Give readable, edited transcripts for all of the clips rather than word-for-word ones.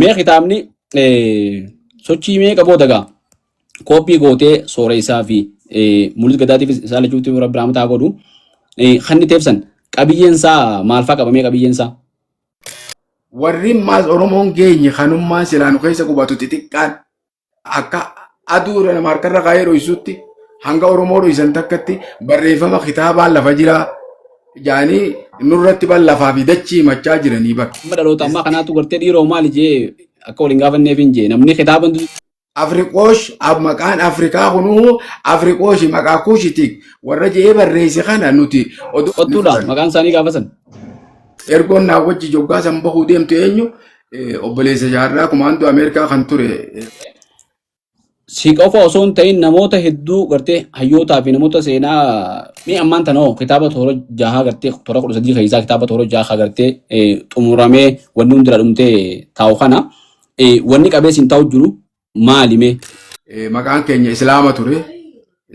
Mee kitaabni sochii mee qaboo dagaa koppii gootee soora isaa fi mul'is gadaatiif isaa lachuutti rabbi rahmataa godhu kan teebsan qabiyyeen isaa maal faa qabamee qabiyyeen isaa. Warri maas Oromoon geenye kanummaa silaan keessa qubatu xixiqqaan akka aduura nama harkarra kaayee dhoysutti hanga Oromoo dhoysan takkatti barreeffama kitaabaan lafa jira jaanii nurratti bal'afaa fi dachii machaa jiranii bakka. Amma dhaloota ammaa kanaatu gartee dhiiroo maali jee akka waliin gaafanneef hin jee namni kitaaban Afrikoosh maqaan Afrikaa kunuu Afrikooshi maqaa kuushitik warra jee barreesse kana nuti oduudha maqaan isaanii gaafasan. Ergoon naa wajji joggaa san bahuu deemtu eenyu obboleessa jaarraa kumaandoo Ameerikaa kan ture. Si qofa osoo hin ta'in namoota hedduu gartee hayyootaa fi namoota seenaa mee ammaan tanoo kitaaba toora jahaa gartee toora 13 keessaa kitaaba toora jahaa gartee xumuramee wanni hundira dhumtee taa'u kana wanni qabeessi hin taa'u jiru maalime? Maqaan keenya Islaama ture.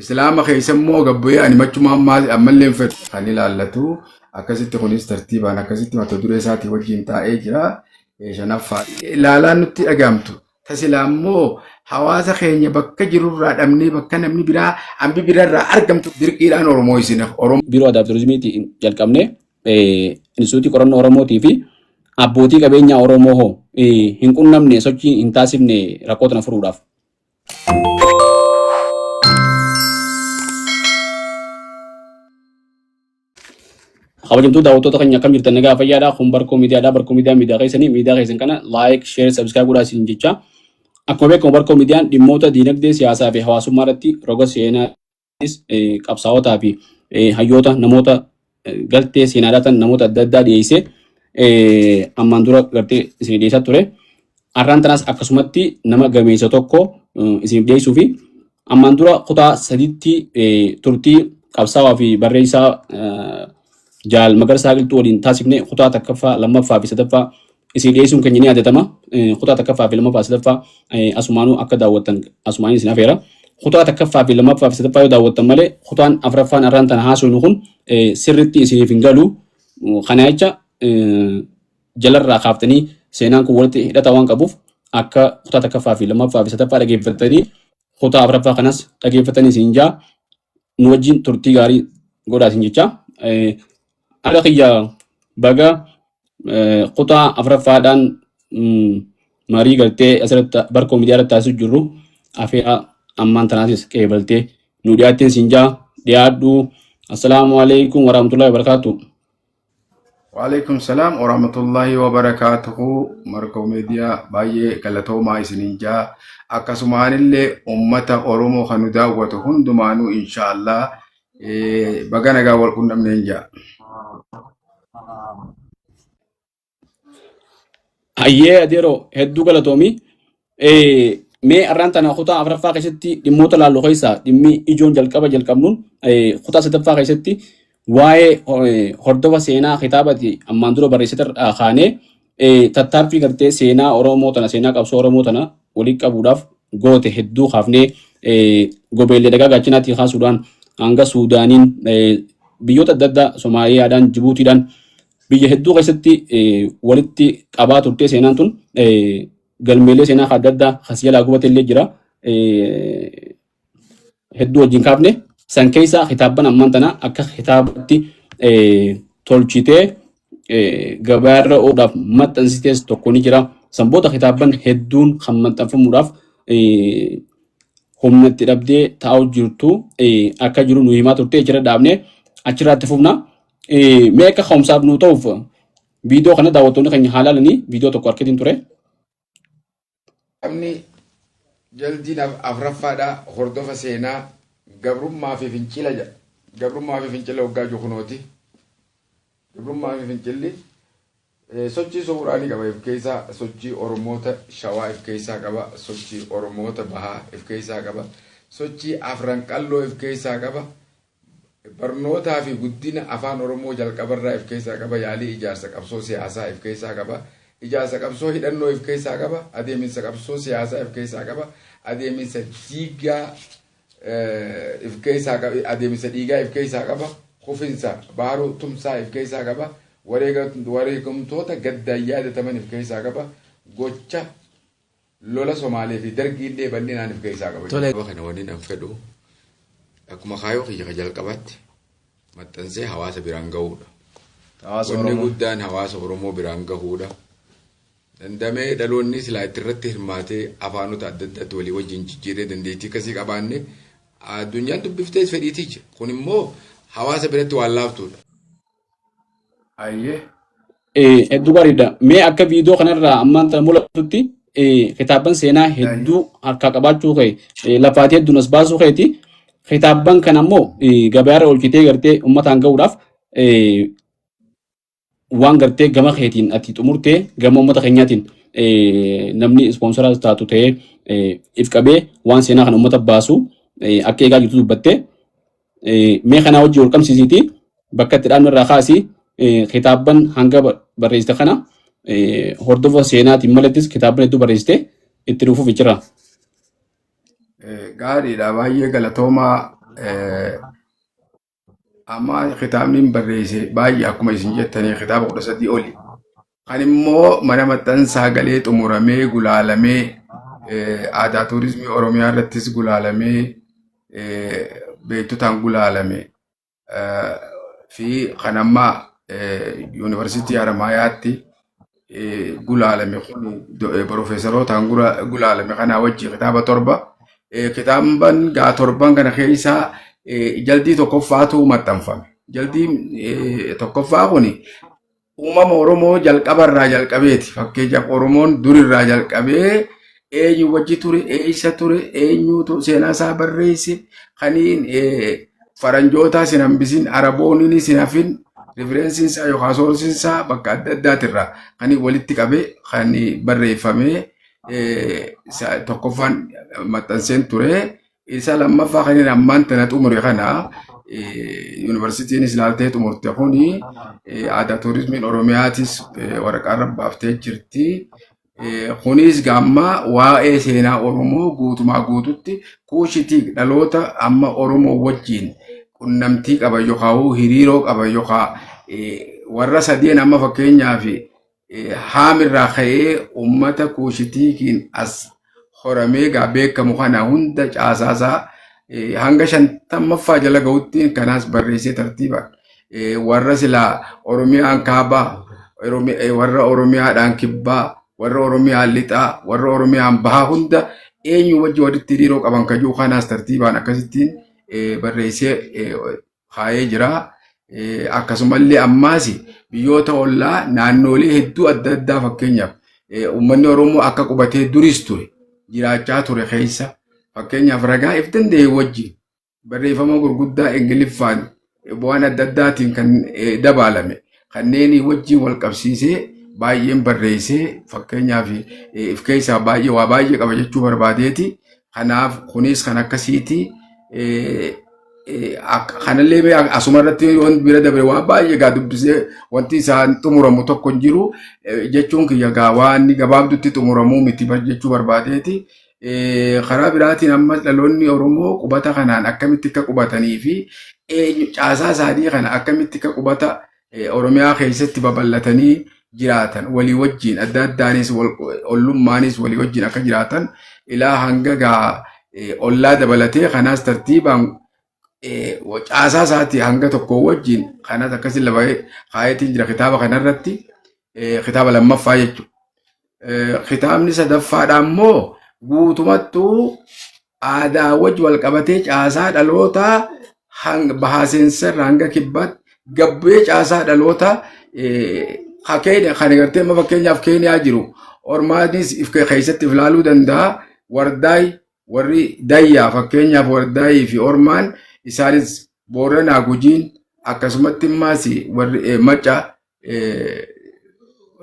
Islaama keessa immoo gabbu'ee ani machuma ammallee hin fedhu kan ilaallatu akkasitti kunis tartiibaan akkasitti mata duree isaatii wajjin taa'ee jira. Shanaffaa ilaalaan nutti dhagaamtu. Tasilaa immoo hawaasa keenya bakka jirurraa dhabnee bakka namni biraa hambi biraarraa argamtu dirqiidhaan Oromoo isinaaf Biiroo Aadaa fi Turizimiitii jalqabne Instituutii Qorannoo Oromootii fi abbootii qabeenyaa Oromoo hoo hin qunnamne sochii hin taasifne rakkoo tana furuudhaaf. Kabajamtuu daawwattoota keenya akkam jirtan nagaa fayyaadhaa kun barkoo miidiyaadhaa barkoo miidiyaa keessanii miidiyaa keessan kana laayik sheer sabskiraayib godhaa isin jecha akkuma beekamu barkoo miidiyaan dhimmoota diinagdee siyaasaa fi hawaasummaa irratti roga seenaatis qabsaa'otaa fi hayyoota namoota galtee seenaadhaatan namoota adda addaa dhiyeessee ammaan dura gartee isin dhiyeessaa ture. Har'aan tanas akkasumatti nama gameessa tokko isin dhiyeessuu fi ammaan dura kutaa sadiitti turtii qabsaa'aa fi barreessaa Jaal Magarsaa Qilxuu waliin taasifne kutaa takkaffaa lammaffaa fi sadaffaa isin dhiyeessuun keenya ni yaadatama. Kutaa takkaffaa fi lammaffaa fi sadaffaa asumaanuu akka daawwattan asumaanii isin afeera. Kutaa takkaffaa fi lammaffaa fi sadaffaa yoo daawwattan malee kutaan afuraffaan har'aan tana haasofnu kun sirriitti isiniif hin galu. Kana jecha jalarraa kaaftanii seenaan kun walitti hidhata waan qabuuf akka kutaa takkaffaa fi lammaffaa fi sadaffaa dhageeffatanii kutaa afuraffaa kanas dhageeffatanii isin jaa nu wajjin turtii gaarii godhaa isin jecha. Ada kiyya baga kutaa afuraffaadhaan marii galtee asirratti barkoo miidiyaa irratti taasisuu jirru afeeraa ammaan tanaatis qeebaltee nu dhiyaatteen sinjaa dhiyaadhu. Assalaamu alaikum warahmatullahi wabarakatuh. Waalaikum salaam warahmatullahi wabarakatuhu. Barkoo miidiyaa baay'ee galatoomaa isiniin jaa akkasumaanillee uummata Oromoo kan nu daawwatu hundumaanuu inshaallah baga nagaa wal qunnamneen jaa. Hayyee adeeroo hedduu galatoomi. Mee har'aan tana kutaa afuraffaa keessatti dhimmoota laalloo keessaa dhimmi ijoon jalqabnuun kutaa sadaffaa keessatti waa'ee hordofa seenaa kitaabati ammaan dura barreessite kaanee tattaaffii gartee seenaa Oromoo tana seenaa qabsoo Oromoo tana waliin qabuudhaaf goote hedduu kaafnee gobeellee dagaa gaachinaatti kaasuudhaan hanga Suudaaniin biyyoota adda addaa Somaaliyaadhaan Jibuutiidhaan biyya hedduu keessatti walitti qabaa turte seenaan tun galmeelee seenaa adda addaa kasii jalaa gubate illee jira hedduu wajjin kaafne san keessa kitaabban ammaan tana akka kitaabatti tolchitee gabaarra oodhaaf maxxansitees tokko ni jira. Sanboota kitaabban hedduun kan maxxanfamuudhaaf humna itti dhabdee taa'u jirtu akka jiru nu himaa turte jira dhaabne achirratti fufna. Mee akka ka'umsaaf nu ta'uuf viidiyoo kana daawwattoonni keenya haalaalanii viidiyoo tokko harkitiin ture. Namni jaldiin afuraffaadhaa hordofa seenaa gabrummaa fi fincila jedha. Gabrummaa fi fincila waggaa jukunooti. Gabrummaa fi fincilli sochii sooraalii qaba if keessaa sochii Oromoota Shawaa if keessaa qaba sochii Oromoota Bahaa if keessaa qaba sochii Afran Qalloo if keessaa qaba barnootaa fi guddina afaan Oromoo jalqabarraa if keessaa qaba yaalii ijaarsa qabsoo siyaasaa if keessaa qaba ijaarsa qabsoo hidhannoo if keessaa qaba adeemsa qabsoo siyaasaa if keessaa qaba adeemsa dhiigaa if keessaa qaba adeemsa dhiigaa if keessaa qaba kufinsa baaruu tumsaa if keessaa qaba wareegamtoota gaddaan yaadataman if keessaa qaba gocha lola Somaalee fi dargiillee bal'inaan of keessaa qaba. Tole. Kana waliin an fedhu akkuma kaayoo kiyya jalqabaatti maxxansee hawaasa biraan gahuudha. Wanni guddaan hawaasa Oromoo biraan gahuudha. Dandamee dhaloonni silaa irratti hirmaatee afaanota adda addaatti walii wajjin jijjiiree dandeettii akkasii qabaanne addunyaan dubbiftees fedhiitii jira. Kun immoo hawaasa biratti waan laaftuudha. Ayyee. Hedduu gaariidha. Mee akka viidiyoo kanarraa ammaan tana mul'atutti kitaaban seenaa hedduu harkaa qabaachuu ka'e lafaatii hedduun as baasuu ka'eeti. Kitaaban kana ammoo gabaarra oolchitee gartee uummataan gahuudhaaf waan gartee gama keetiin ati xumurtee gama uummata keenyaatiin namni ispoonsaraa taatu ta'ee if qabee waan seenaa kana uummata baasu akka eegaa jirtu dubbattee mee kanaa wajjin wal qabsiisiitii bakka itti dhaabnu irraa kaasii kitaaban hanga barreessite kana hordofa seenaatiin malattis kitaaban hedduu barreessite itti dhufuuf jira. Gaariidha baay'ee galatoomaa amma kitaabni barreesse baay'ee akkuma isin jettanii kitaaba 13 oli. Kan immoo mana maxxansaa galee xumuramee gulaalamee aadaa tuurizimii Oromiyaa irrattis gulaalamee beektotaan gulaalame fi kan amma yuunivarsiitii Haramaayaatti gulaalame kun profeesarotaan gulaalame kanaa wajjin kitaaba 7. Kitaaban gaa 7 kana keessaa jaldii tokkoffaatu maxxanfame. Jaldii tokkoffaa kuni uumama Oromoo jalqabarraa jalqabeeti. Fakkeenyaaf Oromoon durirraa jalqabee eenyu wajji ture, eessa ture, eenyutu seenaa isaa barreesse, kaniin faranjootaa sin hambisin, araboonni sin hafin, riferensiinsaa yookaan soorsiinsaa bakka adda addaatirraa kaniin walitti qabee kan barreeffamee tokkoffaan maxxanseen ture. Isa lammaffaa kan ammaan tana xumure kana yuunivarsiitiin ilaaltee xumurte kuni aadaa tuurizimiin Oromiyaatis waraqaa rabbaaftee jirti. Kunis gamma waa'ee seenaa Oromoo guutumaa guututti kuushitii dhaloota amma Oromoo wajjin qunnamtii qaba yookaan hiriiroo qaba yookaan warra sadeen amma fakkeenyaaf haamirraa ka'ee uummata kuushitiikiin as horamee gaa beekamu kana hunda caasaasaa hanga 50ffaa jala gahutti kanaas barreessee tartiibaan warra silaa Oromiyaan kaabaa warra Oromiyaadhaan kibbaa warra Oromiyaan lixaa warra Oromiyaan bahaa hunda eenyu wajji walitti hiriiroo qaban kajuu kanaas tartiibaan akkasittiin barreessee kaa'ee jira. Akkasumallee ammaas biyyoota ollaa naannoolee hedduu adda addaa fakkeenyaaf uummanni Oromoo akka qubatee duris ture. Jiraachaa ture keessa fakkeenyaaf ragaa if danda'e wajjin barreeffama gurguddaa Ingiliffaan waan adda addaatiin kan dabalame kanneen wajjin wal qabsiisee baay'een barreessee fakkeenyaaf if keessaa baay'ee waa baay'ee qaba jechuu barbaadeeti. Kanaaf kunis kan akkasiiti. Kanallee asuma irratti waan bira dabre waa baay'ee gaa dubbisee wanti isaan xumuramu tokko hin jiru jechuun kiyya gaa waan gabaabdutti xumuramuu miti jechuu barbaadeeti. Karaa biraatiin amma dhaloonni Oromoo qubata kanaan akkamitti akka qubatanii fi caasaa isaanii kana akkamitti akka qubata Oromiyaa keessatti babal'atanii jiraatan walii wajjin adda addaanis ollummaanis walii wajjin akka jiraatan ilaa hanga gaa ollaa dabalatee kanaas tartiibaan caasaa isaati hanga tokko wajjin kanas akkasii laba'ee kaayetiin jira kitaaba kanarratti kitaaba lammaffaa jechuudha. Kitaabni sadaffaadha immoo guutumattuu aadaa wajji wal qabatee caasaa dhalootaa hanga bahaaseensa hanga kibbaatti gabbee caasaa dhalootaa kan gartee amma fakkeenyaaf Keeniyaa jiru ormaanis if keessatti ilaaluu danda'a. Wardaay warri dayyaa fakkeenyaaf wardaayii fi ormaan isaanis Booranaa Gujiin akkasumatti immaas warri Macca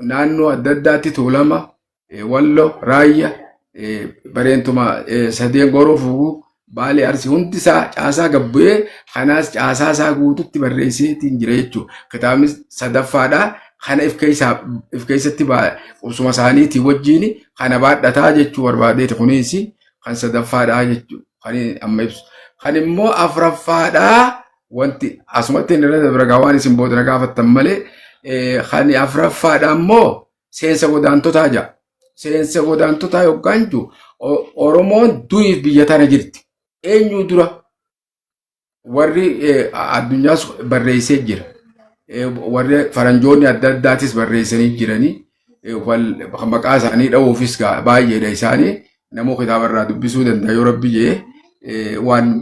naannoo adda addaatti Tuulama Wallo Raayya bareentuma sadeen Gorofuu Baalee Arsii hundi isaa caasaa gabbee kanaas caasaa isaa guututti barreesseetiin jira jechuudha. Kitaabni sadaffaadha. Kana if keessatti qubsuma isaaniitii wajjin kana baadhataa jechuu barbaadeeti kunis kan sadaffaadha jechuudha. Kan amma ibsu. Kan immoo afuraffaadha wanti asumatti inni irra bira waan isin booda gaafattan malee kan afuraffaadha immoo seensa godaantotaa jira. seensa godaantotaa yookaan jiru Oromoon duriif biyya tana jirti. Eenyu dura warri addunyaas barreessee jira. Warri faranjoonni adda addaatis barreessanii jiranii maqaa isaanii dha'uufis baay'eedha isaanii namoota kitaabarraa dubbisuu danda'a yoo rabbi jee waan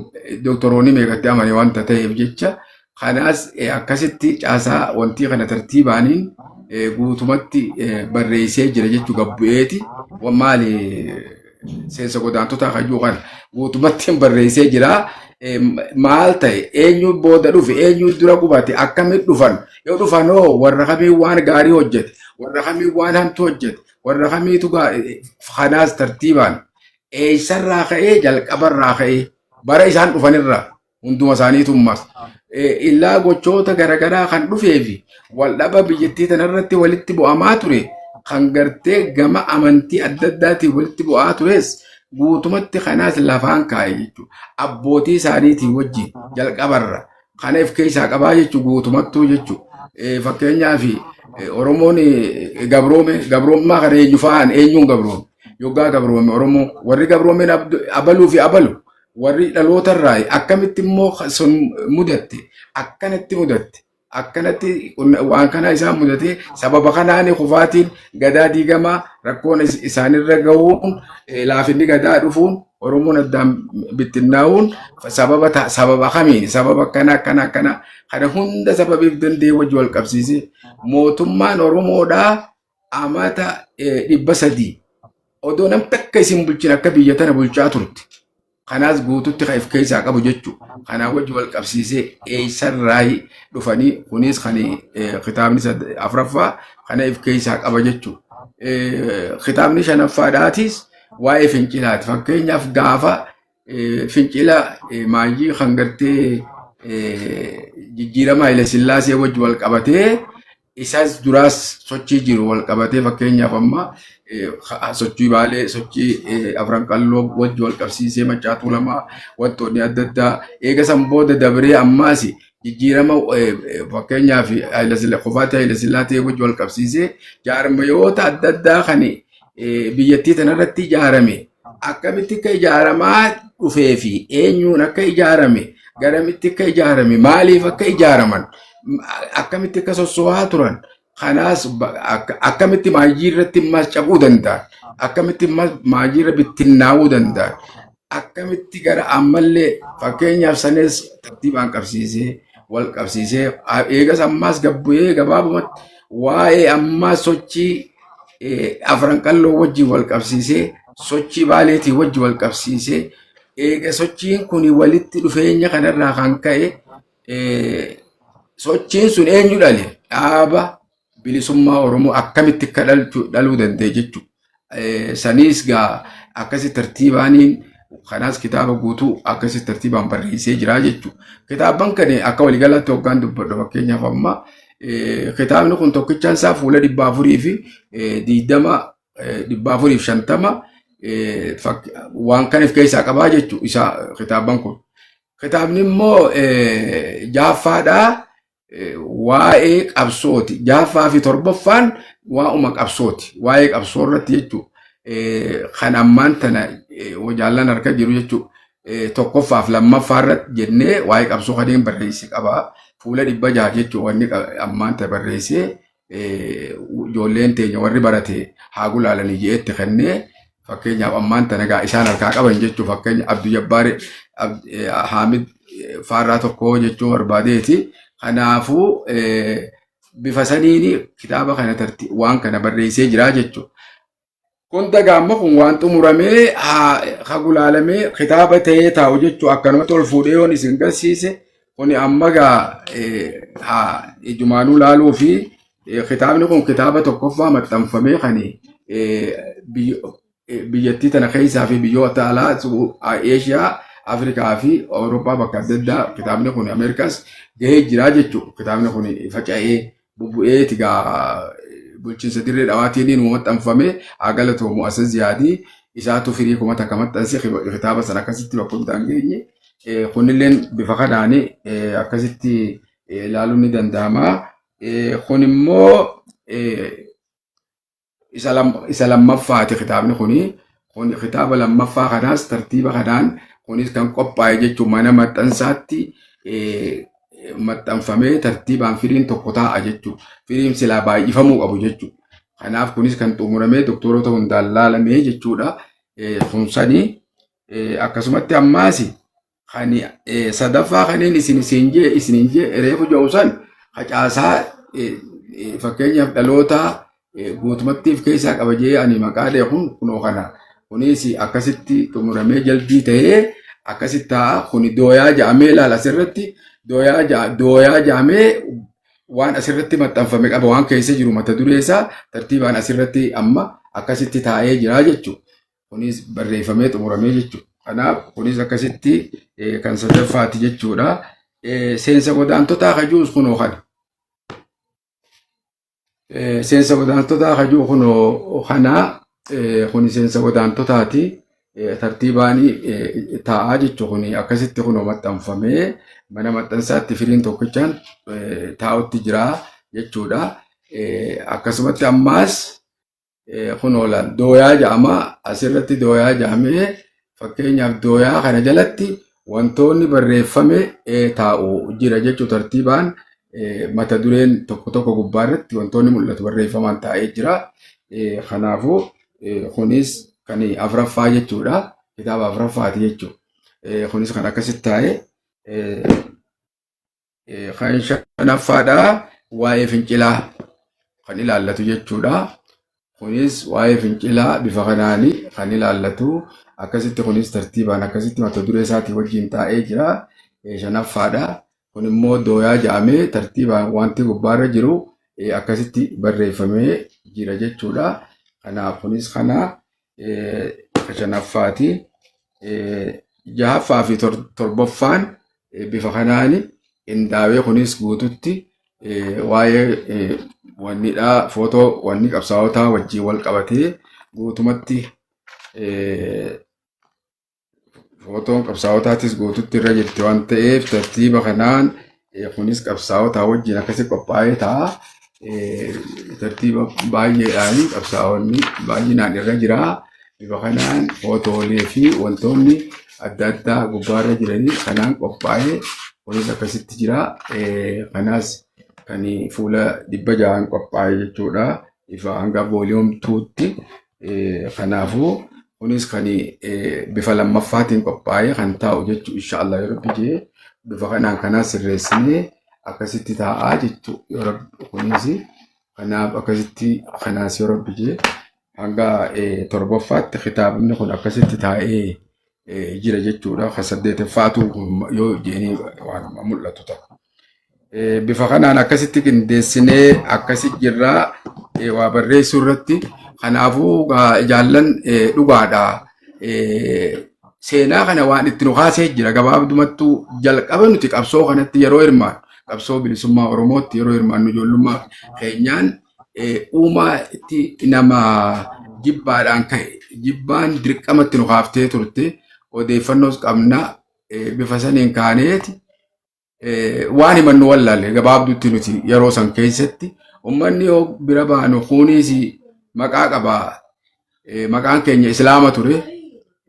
doktoroonni meeqatti amane wanta ta'eef jecha kanaas akkasitti caasaa wantii kana tartiibaaniin guutumatti barreessee jira jechuu gabbu'eeti maali seensa godaantotaa kayyuu kana guutumatti barreessee jira. Maal ta'e eenyu booda dhufe eenyu dura qubate akkamitti dhufan yoo dhufan warra kamii waan gaarii hojjete warra kamii waan hamtu hojjete warra kamiitu kanaas tartiibaan eessarraa ka'ee jalqabarraa ka'ee bara isaan dhufanirraa hunduma isaaniitummas illaa gochoota garagaraa kan dhufeefi waldhaba biyyattii tanarratti walitti bu'amaa ture kan gartee gama amantii adda addaatiin walitti bu'aa tures guutumatti kanaas lafaan kaa'e jechuudha. Abbootii isaaniitiin wajjin jalqabarra kanaaf keessaa qabaa jechuudha guutumattuu jechuudha. Fakkeenyaaf Oromoon gabroomaa kana eenyu fa'aan eenyuun gabroome yoggaa gabroome Oromoo warri gabroomeen abaluu fi abalu warri dhalootarraa akkamitti immoo sun mudatte akkanatti mudatte. Akkanatti waan kana isaan mudate sababa kanaan kufaatiin gadaa diigamaa rakkoon isaanirra gahuun laafinni gadaa dhufuun Oromoon addaan bittinnaa'uun sababa kamiin sababa kana hunda sababiif danda'e wajji wal qabsiise mootummaan Oromoodhaa amata 300 odoo nam takka isin bulchin akka biyya tana bulchaa turte. Kanaas guututti kan keessaa qabu jechuudha. Kanaaf wajji wal qabsiisee eessarraa dhufanii kunis kan kitaabni afuraffaa kana keessaa qaba jechuudha. Kitaabni shanaffaadhaatis waa'ee fincilaati. Fakkeenyaaf gaafa fincila maayii kan gartee jijjiirama Haile Sillaasee wajji wal qabatee isas duraas sochii jiru wal qabatee fakkeenyaaf amma sochii baalee sochii afran qalloo wajji wal qabsiisee Maccaatuu Lamaa wantoonni adda addaa eega san booda dabree ammaas jijjiirama fakkeenyaaf qofaatti Haile Sillaasee wajji wal qabsiisee jaarmayoota adda addaa kan biyyattii tanarratti ijaarame akkamitti akka ijaaramaa dhufee fi eenyuun akka ijaarame garamitti akka ijaarame maaliif akka ijaaraman akkamitti akka soso'aa turan kanaas akkamitti maayii irratti cabuu danda'an akkamitti maayii irra bittinnaa'uu danda'an akkamitti gara ammallee fakkeenyaaf sanees tartiibaan qabsiisee wal qabsiisee eegas ammaas gabbu'ee gabaabumatti waa'ee ammaas sochii afran qalloo wajjin wal qabsiisee sochii baaleetii wajjin wal qabsiisee eega sochiin kun walitti dhufeenya kanarraa kan ka'e sochiin sun eenyu dhale dhaaba bilisummaa Oromoo akkamitti akka dhaluu danda'e jechuudha. Saniis gaa akkasi tartiibaaniin kanaas kitaaba guutuu akkasi tartiibaan barreessee jira jechuudha. Kitaaban kan akka waliigalaatti hoggaan dubbadhu fakkeenyaaf amma kitaabni kun tokkichaan isaa fuula 400 fi 450 waan kaniif keessaa qabaa jechuudha isaa kitaaban kun. Kitaabni immoo jaaffaadhaa waa'ee qabsooti. Jaaffaa fi torbaffaan waa'uma qabsooti. Waa'ee qabsoo irratti jechuudha. Kan ammaan tana jaallan harka jiru jechuudha. Tokkoffaaf lammaffaa irratti jennee waa'ee qabsoo kanneen barreesse qabaa. Fuula 600 jechuudha wanni ammaan tana barreessee ijoolleen teenya warri barate haa gulaalanii jeetti kennee fakkeenyaaf ammaan tana gaa isaan harkaa qaban jechuudha. Fakkeenyaaf Abduu Jabbaaree Haamid Faarraa tokko jechuun barbaadeeti. Kanaafuu bifa saniini kitaaba kana waan kana barreessee jira jechuudha. Kun dagaamma kun waan xumuramee haa gulaalamee kitaaba ta'ee taa'u jechuudha. Akkanumatti ol fuudhee yoon isin garsiise kun amma gaa ijumaanuu laaluu fi kitaabni kun kitaaba tokkoffaa maxxanfamee kan biyyattii tana keessaa fi biyyoota alaa Eeshiyaa Afrikaa fi Awurooppaa bakka adda addaa kitaabni kun Ameerikaas gahee jira jechuudha. Kitaabni kun faca'ee bubbu'ee tigaa bulchiinsa dirree dhawaatiin maxxanfamee haa galatoomu Asas Ziyaadii isaatu firii kuma takka maxxanse kitaaba sana akkasitti bakka hundaan geenye kunilleen bifa kanaan akkasitti ilaaluun ni danda'ama. Kun immoo isa lammaffaati kitaabni kun kitaaba lammaffaa kanaas tartiiba kanaan kunis kan qophaa'e jechuun mana maxxansaatti maxxanfamee tartiibaan firiin tokko taa'a jechuudha. Firiin silaa baay'ifamuu qabu jechuudha. Kanaaf kunis kan xumuramee doktorota hundaan laalamee jechuudha. Kunsanii akkasumatti ammaas kan sadaffaa kanneen isiniin jee reefu ja'usan facaasaa fakkeenyaaf dhaloota guutumattiif keessaa qabajee ani maqaa dheekun kunoo kana. Kunis akkasitti xumuramee jalbii ta'ee akkasitti taa'a. Kun dooyaa ja'amee ilaala asirratti. Dooyaa ja'amee waan asirratti maxxanfame qaba waan keessa jiru mata dureessaa tartiibaan asirratti amma akkasitti taa'ee jira jechuudha. Kunis barreeffamee xumuramee jechuudha. Kanaaf kunis akkasitti kan sadaffaati jechuudha. Seensa godaantotaa kajuus kunoo kana. Seensa godaantotaa kajuu kunoo kana kun seensa godaantotaati. Tartiibaanii taa'aa jechuudha. Kun akkasitti kunoo maxxanfamee mana maxxansaatti firiin tokkichaan taa'utti jira jechuudha. Akkasumatti ammaas kunoo dooyaa ja'ama asirratti dooyaa ja'amee fakkeenyaaf dooyaa kana jalatti wantoonni barreeffame taa'u jira jechuudha. Tartiibaan mata dureen tokko tokko gubbaa irratti wantoonni mul'atu barreeffamaan taa'ee jira. Kanaafuu kunis kan afuraffaa jechuudha. Kitaaba afuraffaati jechuudha. Kunis kan akkasitti taa'ee kan shanaffaadha waa'ee fincilaa kan ilaallatu jechuudha. Kunis waa'ee fincilaa bifa kanaanii kan ilaallatu akkasitti kunis tartiibaan akkasitti mata duree isaatii wajjin taa'ee jira. Shanaffaadha. Kun immoo dooyaa ja'amee tartiibaan wanti gubbaarra jiru akkasitti barreeffamee jira jechuudha. Kanaaf kunis kana shanaffaati. Jahaffaa fi torbaffaan bifa kanaani qindaawee kunis guututti waa'ee wannidha footoo wanni qabsaa'otaa wajjin wal qabatee guutumatti footoon qabsaa'otaatis guututti irra jirti waan ta'eef tartiiba kanaan kunis qabsaa'otaa wajjin akkasii qophaa'ee ta'a. Tartiiba baay'eedhaan qabsaa'onni baay'inaan irra jira. Bifa kanaan footoolee fi wantoonni adda addaa gubbaarra jiranii kanaan qophaa'ee kunis akkasitti jira. Kanaas kan fuula 600 qophaa'ee jechuudha. Ifa hanga vooliyuum 2tti. Kanaafuu kunis kan bifa lammaffaatiin qophaa'ee kan taa'u jechuu inshaallah yoo rabbi jee bifa kanaan kanaas sirreessinee akkasitti taa'aa jechuu yoo rabbi kunis kanaaf akkasitti kanaas yoo rabbi jee hanga torbaffaatti kitaabni kun akkasitti taa'ee jira jechuudha. Kan 8ffaatu yoo jeenii waan mul'atu ta'a. Bifa kanaan akkasitti qindeessinee akkasitti jirraa waa barreessuu irratti. Kanaafuu jaallan dhugaadha. Seenaa kana waan itti nu kaasee jira gabaabdumattuu jalqaba nuti qabsoo kanatti yeroo hirmaannu qabsoo bilisummaa Oromootti yeroo hirmaannu ijoollummaa keenyaan uumaa itti nama jibbaadhaan ka'e jibbaan dirqamatti nu kaaftee turte odeeffannoos qabna bifa saniin kaaneeti waan himannu wallaalle gabaabdutti nuti yeroo san keessatti uummanni yoo bira baanu kunis maqaa qaba. Maqaan keenya Islaama ture.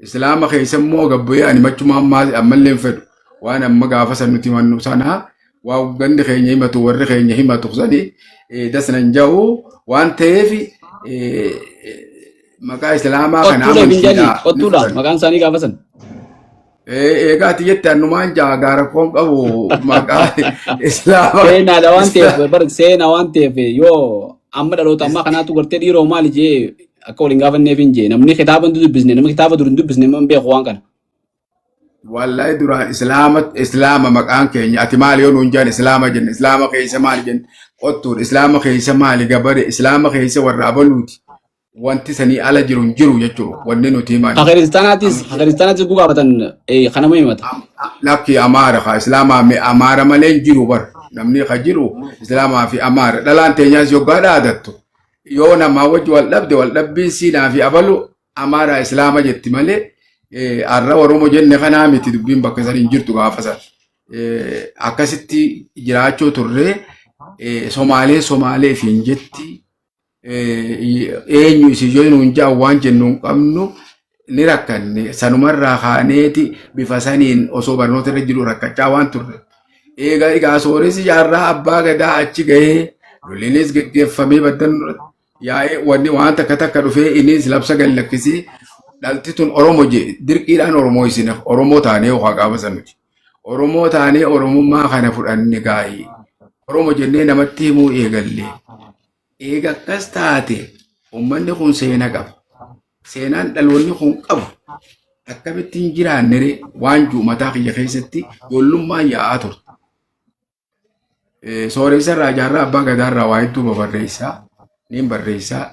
Islaama keessa immoo gabbu'ee ani machuma ammallee fedhu waan amma gaafa san nuti himannu sana waan gandi keenya himatu warri keenya himatu sanii dasnan ja'u waan ta'eef maqaa Islaamaa kana qottuudha maqaan isaanii gaafa san. Eegaati jette annumaan jaa gaara koon qabu maqaa Islaamaa. Seenaadha waan ta'eef seenaa waan ta'eef yoo amma dhaloota ammaa kanaatu gartee dhiiroo maali jee akka waliin gaafanneef hin jee namni kitaaba hin dubbisne namni kitaaba dur hin dubbisne man beeku waan kana. Wallahi duraan Islaama maqaan keenya ati maali yoo nuun jaan Islaama jenne Islaama keessa maali jenne qottuudha Islaama keessa maali gabare Islaama keessa warra abaluuti wanti sanii ala jiru hin jiru jechuudha wanni nuti himan. Kiristaanaatis gugaafatan kanama himata. Lakki Amaara kaa Islaama Amaara malee hin jiru bar. Namni ka jiru Islaamaa fi Amaara dhalaan teenyaas yoggaa dhaadattu yoo namaa wajji wal dhabde wal dhabbiin siinaa fi abalu Amaara Islaama jetti malee arra Oromoo jenne kanaa miti dubbiin bakka san hin jirtu gaafa san akkasitti jiraachuu turre Somaalee fi hin jetti eenyu isi yoo nuun jaa waan jennuun qabnu ni rakkanne sanumarraa kaaneeti bifa saniin osoo barnoota irra jiru rakkachaa waan turre. Egaa sooressi jaarraa abbaa gadaa achi gahee lolliinis geggeeffamee baddan yaa'ee wanni waan takka dhufee innis labsa gallakkisee dhalti tun Oromoo jedhe dirqiidhaan Oromoo isin Oromoo taanee waa qaaba sanuti. Oromoo taanee Oromummaa kana fudhanne gaa'ii. Oromoo jennee namatti himuu eegallee. Eega akkas taate uummanni kun seena qaba. Seenaan dhaloonni kun qabu akkamittiin jiraannere waan jiru mataa kiyya keessatti ijoollummaan yaa'aa turte. Sooressa irraa jaarraa abbaa gadaa irraa waa hedduu barreessaa niin barreessaa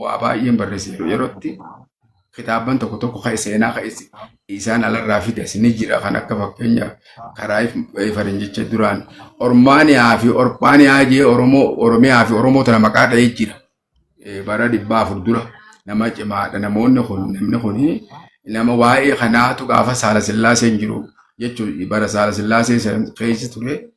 waa baay'een barreesse yerootti kitaaban tokko kan seenaa isaan alarraa fides ni jira kan akka fakkeenyaaf karaa faranjicha duraan Ormaaniyaa fi Orpaaniyaa jee Oromiyaa fi Oromoota maqaa dha'ee jira. Bara 400 dura nama cimaadha namni kun nama waa'ee kanaatu gaafa Saalasillaaseen jiru jechuun bara Saalasillaasee keessa ture.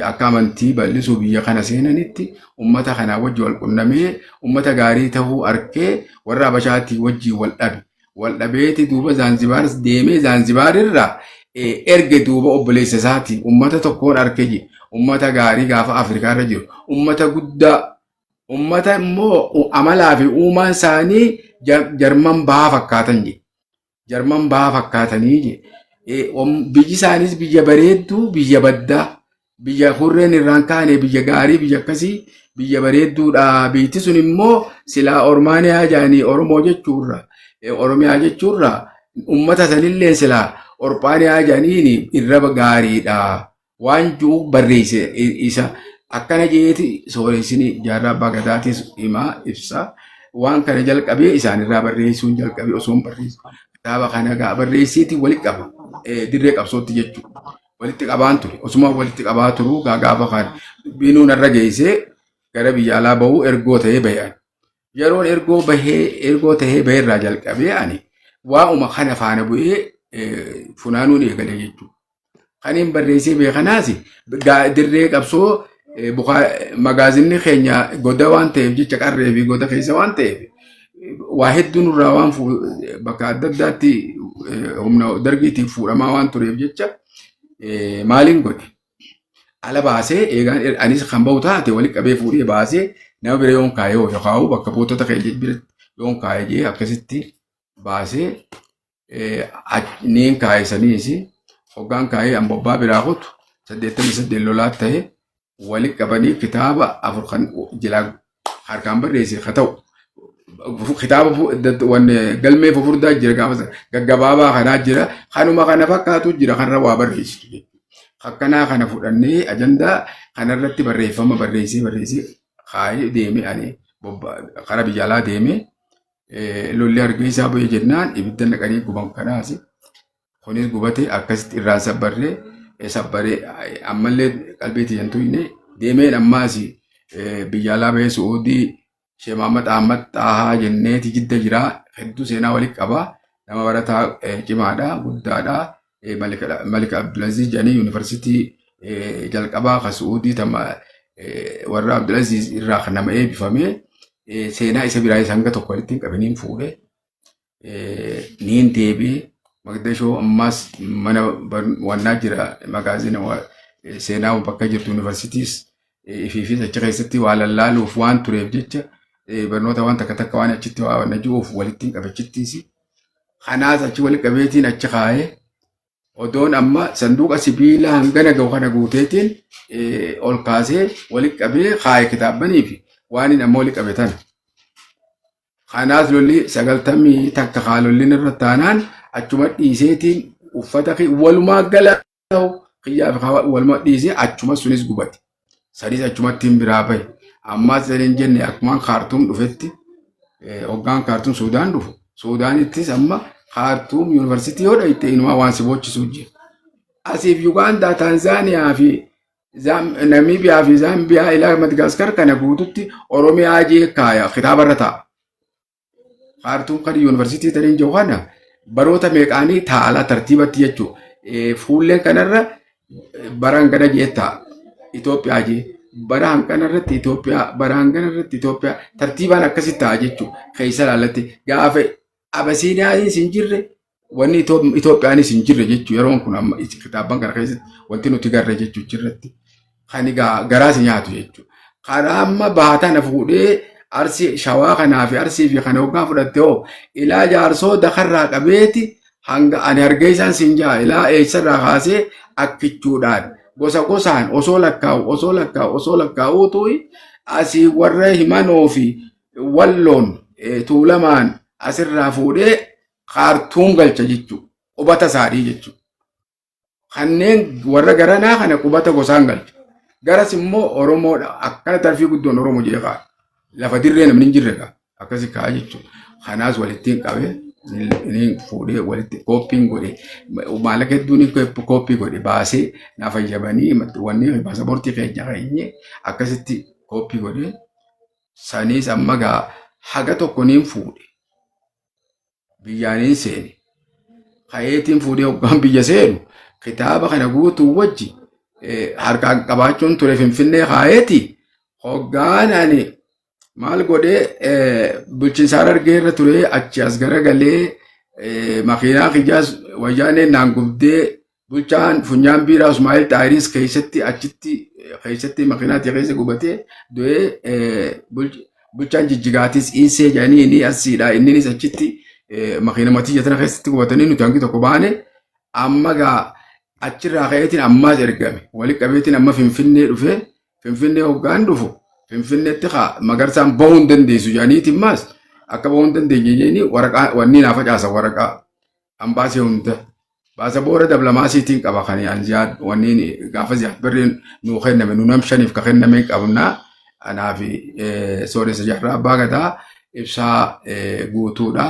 Akka amantii bal'isuu biyya kana seenanitti ummata kanaa wajji wal qunnamee ummata gaarii ta'uu arkee warra Habashaatii wajji wal dhabeeti duuba Zaanzibaar deemee Zaanzibaar irraa erge duuba obboleessa isaati ummata tokkoon arkee ummata gaarii gaafa Afrikaa irra jiru ummata guddaa ummata immoo amalaa fi uumaan isaanii jarman bahaa fakkaatan jarman bahaa fakkaatanii biyyi isaanis biyya bareedduu biyya baddaa. Biyya hurreen irraan kaane biyya gaarii biyya akkasii biyya bareedduudha. Biitti sun immoo silaa Ormaaniyaa jaanii Oromoo jechuurra Oromiyaa jechuurra ummata sanillee silaa Orpaaniyaa jaaniin irra gaariidha. Waan jiru barreesse isa akkana jeeti sooressin jaarraa abbaa gadaatis himaa ibsa. Waan kana jalqabee isaanirraa barreessuun jalqabee osoo barreessu. Kitaaba kana barreessiiti walitti qaba. Dirree qabsootti jechuudha. Walitti qabaan ture osuma walitti qabaa turu gaafa kan binuun irra geessee gara biyya alaa bahuu ergoo ta'ee bahan yeroon ergoo ta'ee bahee irraa jalqabee ani waa'uma kana faana bu'ee funaanuun eegale jechuudha. Kaniin barreessee beekanaas dirree qabsoo magaazinni keenya goda waan ta'eef jecha qarree fi goda keessa waan ta'eef waa hedduun irraa waan bakka adda addaatti humna dargiitiin fuudhamaa waan tureef jecha. Maaliin godhe ala baasee eegaan anis kan bahu taate walitti qabee fuudhee baasee nama bira yoon kaayee yookaan bakka buutota keenya bira yoon kaayee jee akkasitti baasee niin kaayee saniis hoggaan kaayee ambobbaa biraa kutu 88 lolaat ta'e walitti qabanii kitaaba 4 kan jilaa harkaan barreesse haa ta'u. Kitaaba galmee fufurdaa jira gaafa gaggabaabaa kanaa jira kanuma kana fakkaatu jira kanarra waa barreessitu akkanaa kana fudhannee ajandaa kanarratti barreeffama barreessee kaayee deeme ani karaa biyya alaa deeme lolli argee isaa bu'ee jennaan ibidda naqanii guban kanaas kunis gubatee akkasitti irraan sabbaree ammallee qalbii tiyyantuu hin deemeen ammaas biyya alaa bahee Suudii. Sheekh Muhammad Ahmad Xaahaa jenneeti jidda jira hedduu seenaa walitti qaba nama barataa cimaadha guddaadha Malik Abdulaziz jedhanii yuunivarsiitii jalqabaa kan Suudii warra Abdulaziz irraa kan nama eebbifame seenaa isa biraa hanga tokko walitti qabaniin fuudhe niin deebi'ee Magdashoo ammaas mana wannaa jira magaazina seenaa bakka jirtu yuunivarsiitiis fi achi keessatti waa lallaaluuf waan tureef jecha barnoota waan takka waan achitti waa najuuf walitti qabachittiis kanaas achi walitti qabeetiin achi kaayee odoon amma sanduuqa sibiila hangana gahu kana guuteetiin ol kaasee walitti qabee kaayee kitaabanii fi waan inni amma walitti qabetan. Kanaas lolli 90 takka kaalolliin irra taanaan achuma dhiiseetiin uffata walumaa gala kiyyaaf walumaa dhiisee achuma sunis gubate. Sadis achumattiin biraa bahe ammaas sadiin jenne akkuma kaartuum dhufetti hoggaan kaartuum Suudaan dhufu Suudaanittis amma kaartuum yuunivarsiitii yoo dhayite inumaa waan si boochisuu jira. Asiif Yugaandaa Taanzaaniyaa fi Namiibiyaa fi Zaambiyaa ilaa Madagaskar kana guututti Oromiyaa jee kaaya kitaabarra ta'a. Kaartuum kan yuunivarsiitii taniin jiru kana baroota meeqaanii taa'alaa tartiibatti jechuudha. Fuulleen kanarra baraan gada jee ta'a. Itoophiyaa jee baraan kanarratti Itoophiyaa tartiibaan akkasitti ta'a jechuudha. Keessa laalatti gaafa Abasiiniyaanis hin jirre wanni Itoophiyaanis hin jirre jechuudha. Yeroon kun amma kitaabban kana keessatti wanti nuti garre jechuudha jirratti. Kan garaas nyaatu jechuudha. Karaa amma baatana fuudhee Arsii Shawaa kanaa fi Arsii fi kana hoggaa fudhatte hoo ilaa jaarsoo dakarraa qabeeti hanga ani argee isaan siin jaa ilaa eessarraa kaasee akkichuudhaan gosa gosaan osoo lakkaa'uutu asii warra himanoo fi walloon tuulamaan asirraa fuudhee kaartuum galcha jechuudha. Qubata isaanii jechuudha. Kanneen warra garanaa kana qubata gosaan galcha. Garas immoo Oromoodha. Akkana tarfii guddoon Oromoo jeeqaa. Lafa dirree namni hin jirre akkasii kaa'aa jechuudha. Kanaas walittiin qabee inni fuudhee walitti kooppiin godhee maallaqa hedduun kooppii godhe baasee na fayyabanii wanni paasapoortii keenya keenye akkasitti kooppii godhee saniis amma gaa haga tokko niin fuudhe biyyaaniin seene kayeetiin fuudhee hoggaan biyya seenu kitaaba kana guutuu wajji harkaan qabaachuun ture Finfinnee kaayeeti hoggaan ani maal godhee bulchiinsa Harargee irra ture achi as garagalee makiinaa kiyyaas wayyaaneen naan gubdee bulchaan funyaan biiraa Usmaa'il Xaayiris keessatti makiinaatti keessa gubatee du'ee bulchaan Jijjigaatis Iisee jedhanii inni asiidha inninis achitti makiina matii jatana keessatti gubatanii nuti hangi tokko baane amma gaa achirraa ka'eetiin ammaas ergame walitti qabeetiin amma Finfinnee dhufe Finfinnee hoggaan dhufu Finfinneetti magarsaan bahuu hin dandeessu jedhaniitiin maas akka bahuu hin dandeenye jedhanii waraqaa wanni naa facaasan waraqaa ambaasee hunda baasa boora dablamaasiitiin qaba kan anziyaad wanni gaafa ziyaad birreen nuu kenname nuu nam shaniif ka kenname qabnaa anaa fi sooressa jaarraa abbaa gadaa ibsaa guutuudha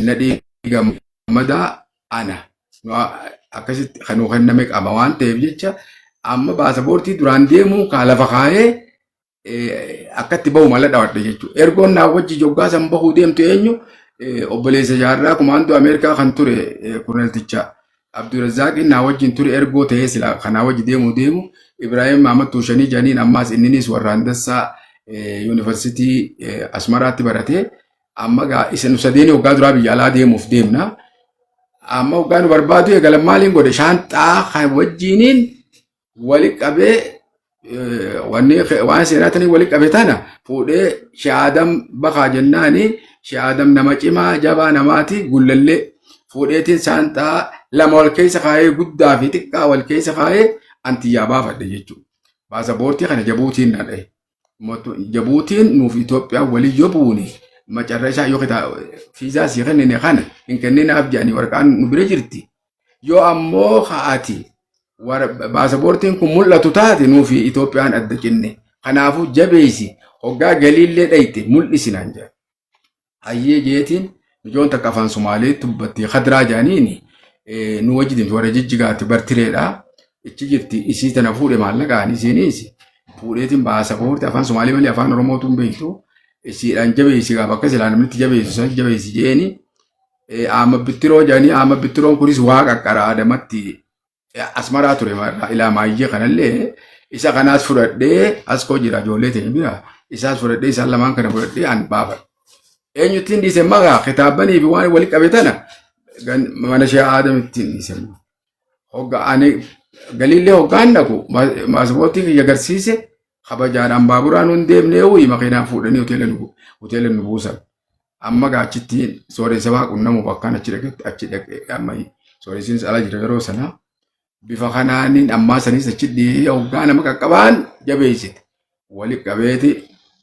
nadhii gammadaa ana akkasitti kan nuu kenname qaba waan ta'eef jecha amma baasa boortii duraan deemu kaa lafa kaayee akkatti bahu mala dhawadhe jechuudha. Ergoon naa wajji joggaasan bahuu deemtu eenyu obboleessa jaarraa kumaandoo Ameerikaa kan ture Kurnelticha Abdurrazzaaqin naa wajjin ture ergoo ta'ee sila kanaa wajji deemu Ibrahim Mahamad Tuushanii janiin ammaas inninis warra Handassaa Yuunivarsiitii Asmaraatti baratee amma gaa isin sadeeni hoggaa duraa biyya alaa deemuuf deemna. Amma hoggaa nu barbaadu eegala maaliin godhe shaanxaa kan wajjiniin walitti qabee waan seenaatanii walitti qabe tana fuudhee shaadam bakaa jennaani shaadam nama cimaa jabaa namaati gullallee fuudheetiin saanxaa lama wal keessa kaayee guddaa fi xiqqaa wal keessa kaayee antiyyaa baafadhe jechuudha. Paasapoortii kana Jabuutiin na dhahe. Jabuutiin nuuf Itoophiyaan walii yoo buune macarra isaa yoo fiizaa sii kennine kana hin kenninaaf jedhanii waraqaan nu bira jirti. Yoo ammoo haati paasapoortiin kun mul'atu taate nuufi Itoophiyaan adda cinne kanaafuu jabeessi hoggaa galiillee dhayte mul'isinaan jedha. Hayyee jeetiin ijoon takka afaan Sumaalee dubbattee Khadraa jedhaniini nu wajjin warra Jijjigaatti bartireedha. Ichi jirti isii tana fuudhe maallaqaan isiinis fuudheetiin paasapoortii afaan Sumaalee malee afaan Oromootu hin beektu isiidhaan jabeessi gaafa akka silaa namnitti jabeessi jeeni amma bittiroo jedhanii amma bittiroon kunis waa qaqqara adamatti Asmaraa ture ilaa maayyee kanallee isa kanaas fudhadhee as koo jira ijoollee ta'e bira isaas fudhadhee isaan lamaan kana fudhadhee an baafadhe. Eenyuttiin dhiise magaa kitaabanii fi waan walitti qabe tana mana shee aadamittiin dhiise. Ani galiillee hoggaan dhaqu paasapoortii kiyya agarsiise kabajaadhaan baaburaan hin deemnee wuyi makiinaan fuudhanii hoteela nu buusan. Amma gaachittiin sooressa waa qunnamuuf akkaan achi dhaqee amma sooressiinis ala jira yeroo sanaa. Bifa kanaanin ammaa sanis achi dhiyee hoggaa nama qaqqabaan jabeessite. Walitti qabeeti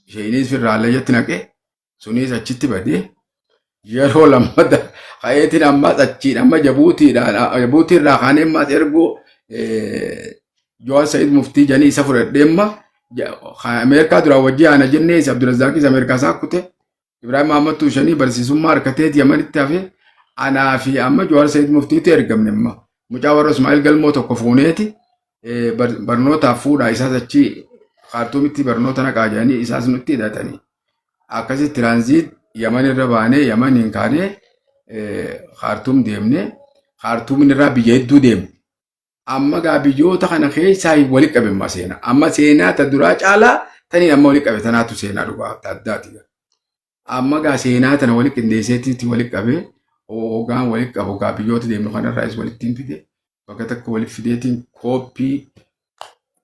isheenis firraallee jetti naqee sunis achitti badee yeroo lammata kayeetiin ammaas achiin amma Jabuutiirraa kaanee ammaas ergoo Jowaar Sa'iid Muftii janii isa fudhadheemma Ameerikaa duraan wajjii aana jennee isa Abdurrazzaaqis Ameerikaa saakute Ibrahim Mahamad Tuushanii barsiisummaa harkateeti Yamanitti hafe anaa fi amma Jowaar Sa'iid Muftiitu ergamne amma. Mucaa warra Ismaa'il Galmoo tokko fuuneeti barnootaaf fuudhaa isaas achi Kaartuumitti barnoota naqaa jedhanii isaas nutti hidhatanii akkasitti tiraanziit Yaman irra baanee Yamaniin kaanee Kaartuum deemne Kaartuumin irraa biyya hedduu deemne amma gaa biyyoota kana keessaa walitti qabamma seenaa. Amma seenaa ta duraa caalaa tanii amma walitti qabe tanaatu seenaa dhugaa addaati. Amma gaa seenaa tana walitti qindeesseetti walitti qabee hoggaan walitti qabu gaa biyyoota deemnu kanarraas walitti hin fide. Bakka takka walitti fideetiin kooppii